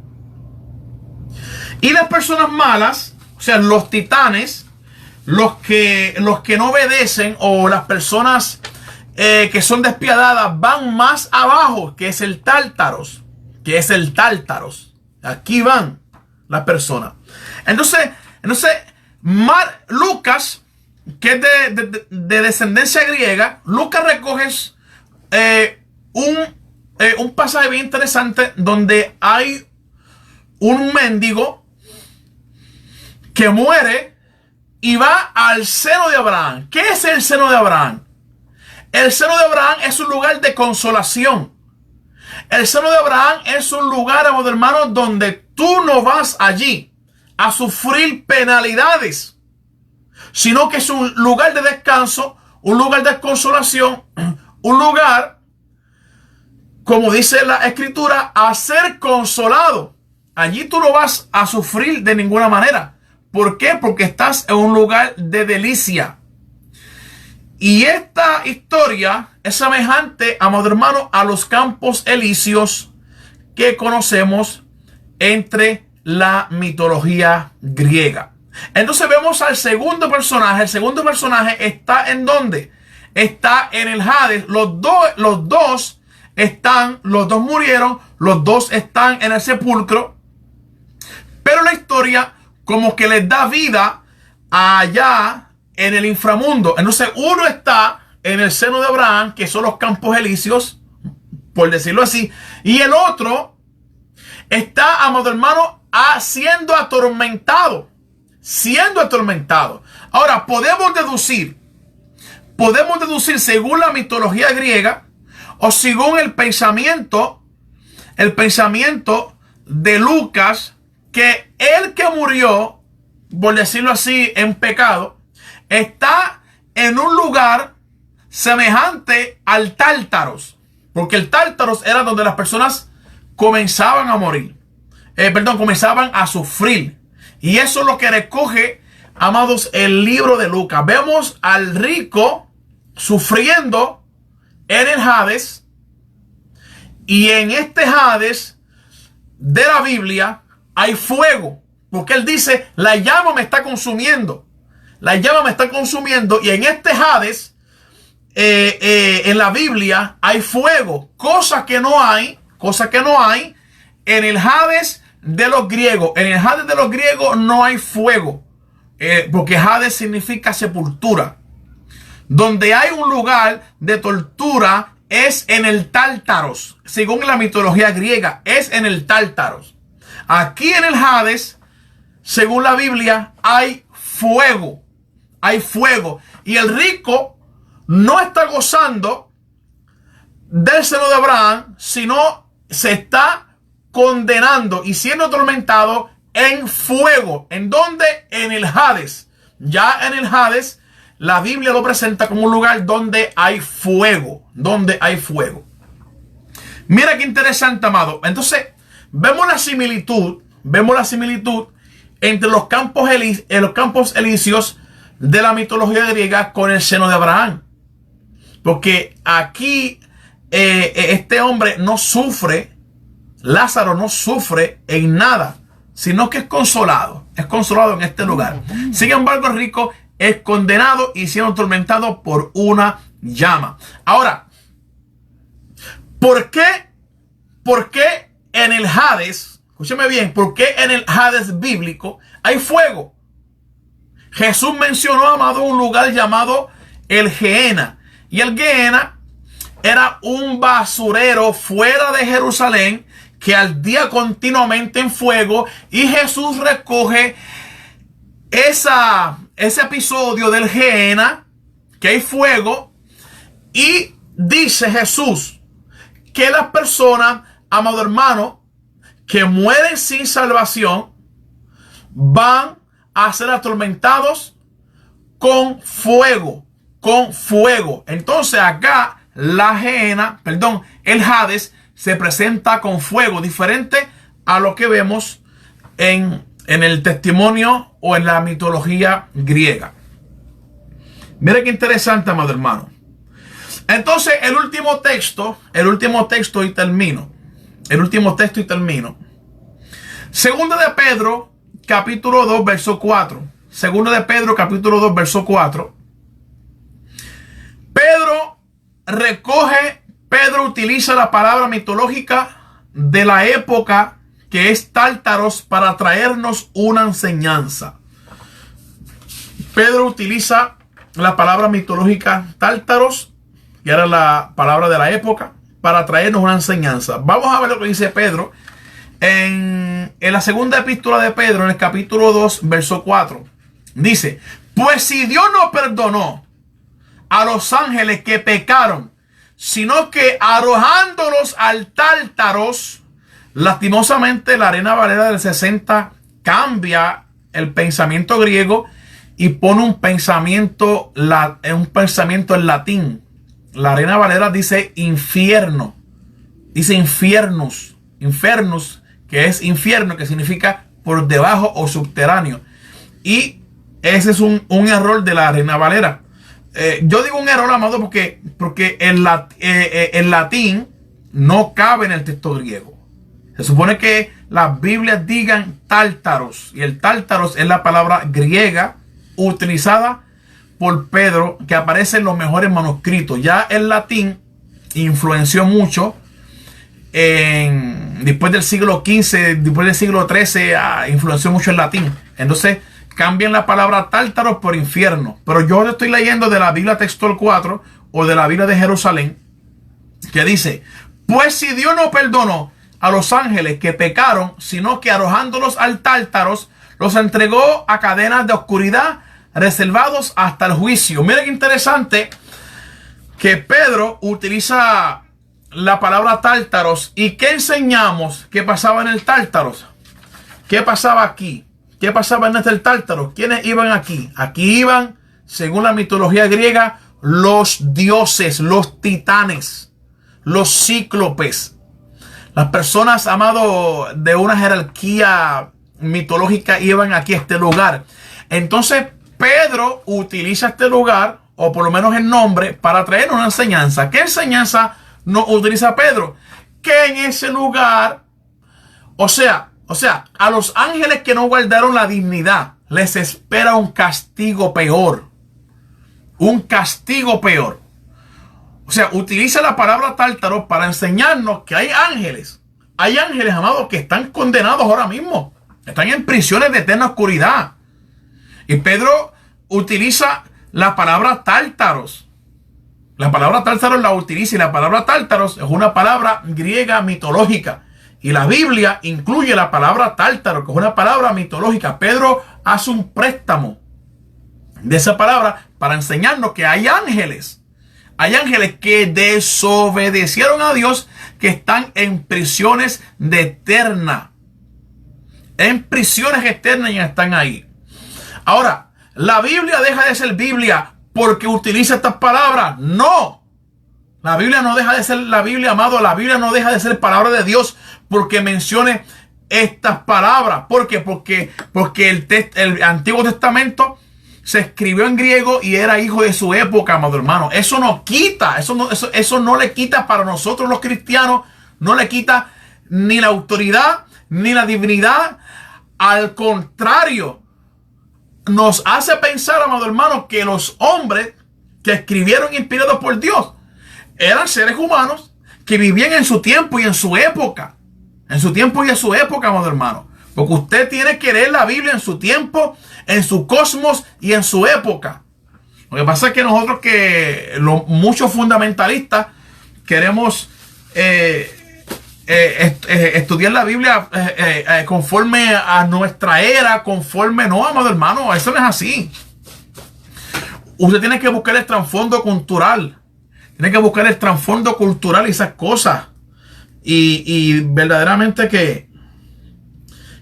Y las personas malas, o sea, los titanes, los que no obedecen, o las personas que son despiadadas, van más abajo, que es el Tártaros. Aquí van las personas. Entonces Lucas, que es de descendencia griega, Lucas recoge un pasaje bien interesante donde hay un mendigo que muere y va al seno de Abraham. ¿Qué es el seno de Abraham? El seno de Abraham es un lugar de consolación. El seno de Abraham es un lugar, amado hermano, donde tú no vas allí a sufrir penalidades, sino que es un lugar de descanso, un lugar de consolación, un lugar, como dice la escritura, a ser consolado. Allí tú no vas a sufrir de ninguna manera. ¿Por qué? Porque estás en un lugar de delicia. Y esta historia es semejante, amado hermano, a los campos elíseos que conocemos entre la mitología griega. Entonces vemos al segundo personaje. El segundo personaje está ¿en dónde? Está en el Hades. Los dos murieron, los dos están en el sepulcro. Pero la historia como que les da vida allá en el inframundo. Entonces uno está en el seno de Abraham, que son los campos elíseos, por decirlo así, y el otro está, amado hermano, siendo atormentado. Ahora, podemos deducir según la mitología griega, o según el pensamiento de Lucas, que el que murió, por decirlo así, en pecado, está en un lugar semejante al Tártaros. Porque el Tártaros era donde las personas comenzaban a morir. Comenzaban a sufrir. Y eso es lo que recoge, amados, el libro de Lucas. Vemos al rico sufriendo en el Hades. Y en este Hades de la Biblia hay fuego. Porque él dice, la llama me está consumiendo. Y en este Hades, en la Biblia, hay fuego. Cosa que no hay en el Hades de los griegos. En el Hades de los griegos no hay fuego. Porque Hades significa sepultura. Donde hay un lugar de tortura es en el Tártaros. Según la mitología griega, es en el Tártaros. Aquí en el Hades, según la Biblia, hay fuego. Y el rico no está gozando del seno de Abraham, sino se está condenando y siendo atormentado en fuego. ¿En dónde? En el Hades. Ya en el Hades, la Biblia lo presenta como un lugar donde hay fuego. Donde hay fuego. Mira qué interesante, amado. Entonces, vemos la similitud entre los campos elíseos de la mitología griega con el seno de Abraham. Porque aquí este hombre no sufre, Lázaro no sufre en nada, sino que es consolado en este lugar. Sin embargo, el rico es condenado y siendo atormentado por una llama. Ahora, ¿por qué en el Hades, escúcheme bien, por qué en el Hades bíblico hay fuego? Jesús mencionó, amado, un lugar llamado el Gehenna. Y el Gehenna era un basurero fuera de Jerusalén que ardía continuamente en fuego. Y Jesús recoge ese episodio del Gehenna, que hay fuego. Y dice Jesús que las personas, amado hermano, que mueren sin salvación, van a ser atormentados con fuego. Con fuego. Entonces acá el Hades se presenta con fuego, diferente a lo que vemos en el testimonio o en la mitología griega. Mira qué interesante, amado hermano. Entonces el último texto y termino. Segunda de Pedro, capítulo 2, verso 4. Segunda de Pedro, capítulo 2, verso 4. Pedro utiliza la palabra mitológica de la época, que es Tártaros, para traernos una enseñanza. Pedro utiliza la palabra mitológica Tártaros, que era la palabra de la época, para traernos una enseñanza. Vamos a ver lo que dice Pedro en la segunda epístola de Pedro, en el capítulo 2, verso 4. Dice: pues si Dios no perdonó a los ángeles que pecaron, sino que arrojándolos al Tártaros, lastimosamente la Reina Valera del 60 cambia el pensamiento griego y pone un pensamiento en latín. La Reina Valera dice infierno, dice infernus, que es infierno, que significa por debajo o subterráneo. Y ese es un error de la Reina Valera. Yo digo un error, amado, porque el latín no cabe en el texto griego. Se supone que las Biblias digan Tártaros, y el Tártaros es la palabra griega utilizada por Pedro, que aparece en los mejores manuscritos. Ya el latín influenció mucho después del siglo XV, después del siglo XIII, influenció mucho el latín. Entonces cambian la palabra Tártaros por infierno. Pero yo estoy leyendo de la Biblia Textual 4 o de la Biblia de Jerusalén, que dice: pues si Dios no perdonó a los ángeles que pecaron, sino que arrojándolos al Tártaros, los entregó a cadenas de oscuridad, reservados hasta el juicio. Mira qué interesante que Pedro utiliza la palabra Tártaros. ¿Y qué enseñamos que pasaba en el Tártaros? ¿Qué pasaba aquí? ¿Qué pasaba en el Tártaro? ¿Quiénes iban aquí? Aquí iban, según la mitología griega, los dioses, los titanes, los cíclopes. Las personas, amado, de una jerarquía mitológica iban aquí a este lugar. Entonces Pedro utiliza este lugar, o por lo menos el nombre, para traer una enseñanza. ¿Qué enseñanza no utiliza Pedro? Que en ese lugar, o sea, a los ángeles que no guardaron la dignidad, les espera un castigo peor. Un castigo peor. O sea, utiliza la palabra Tártaro para enseñarnos que hay ángeles. Hay ángeles, amados, que están condenados ahora mismo. Están en prisiones de eterna oscuridad. Y Pedro utiliza la palabra Tártaros. La palabra Tártaros la utiliza, y la palabra Tártaros es una palabra griega mitológica. Y la Biblia incluye la palabra Tártaro, que es una palabra mitológica. Pedro hace un préstamo de esa palabra para enseñarnos que hay ángeles Hay ángeles que desobedecieron a Dios, que están en prisiones de eterna. En prisiones eternas y están ahí. Ahora, ¿la Biblia deja de ser Biblia porque utiliza estas palabras? No. La Biblia no deja de ser la Biblia, amado. La Biblia no deja de ser palabra de Dios porque mencione estas palabras. ¿Por qué? Porque el Antiguo Testamento se escribió en griego y era hijo de su época, amado hermano. Eso no quita, eso no le quita para nosotros los cristianos, no le quita ni la autoridad ni la divinidad. Al contrario, nos hace pensar, amado hermano, que los hombres que escribieron inspirados por Dios eran seres humanos que vivían en su tiempo y en su época. En su tiempo y en su época, amado hermano. Porque usted tiene que leer la Biblia en su tiempo, en su cosmos y en su época. Lo que pasa es que nosotros, muchos fundamentalistas, queremos estudiar la Biblia conforme a nuestra era, no, amado hermano, eso no es así. Usted tiene que buscar el trasfondo cultural. Tiene que buscar el trasfondo cultural y esas cosas. Y verdaderamente que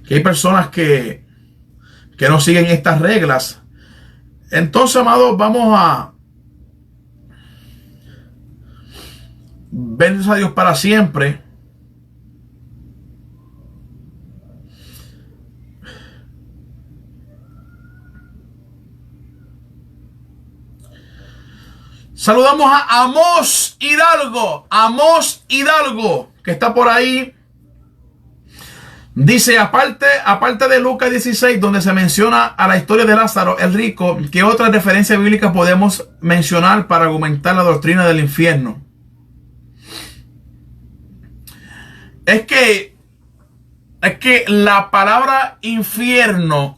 hay personas que no siguen estas reglas. Entonces, amados, vamos a bendecir a Dios para siempre. Saludamos a Amós Hidalgo, que está por ahí. Dice, aparte de Lucas 16, donde se menciona a la historia de Lázaro, el rico, ¿qué otra referencia bíblica podemos mencionar para argumentar la doctrina del infierno? Es que la palabra infierno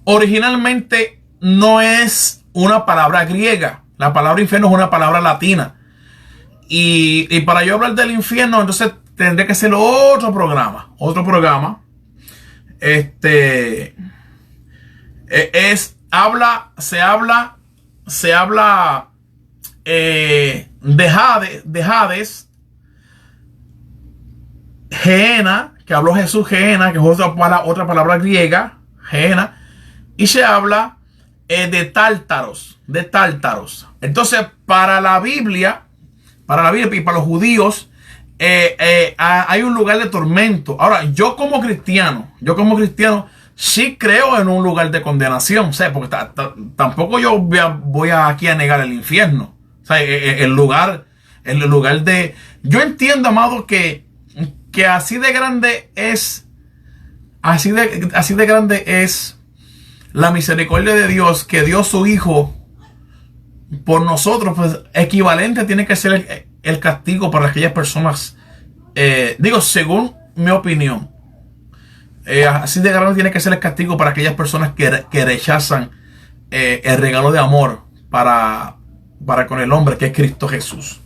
originalmente no es una palabra griega. La palabra infierno es una palabra latina. Y para yo hablar del infierno, entonces tendría que ser otro programa. Se habla de Hades, Gehenna, que habló Jesús, Gehenna, que es otra palabra griega, Gehenna, y se habla de tártaros. Entonces, para la Biblia y para los judíos, hay un lugar de tormento. Ahora, yo como cristiano, sí creo en un lugar de condenación, o sea, porque tampoco yo voy aquí a negar el infierno. O sea, el lugar de... Yo entiendo, amado, que así de grande es la misericordia de Dios, que dio su Hijo por nosotros, pues equivalente tiene que ser el castigo para aquellas personas, según mi opinión, así de grande tiene que ser el castigo para aquellas personas que rechazan el regalo de amor para con el hombre, que es Cristo Jesús.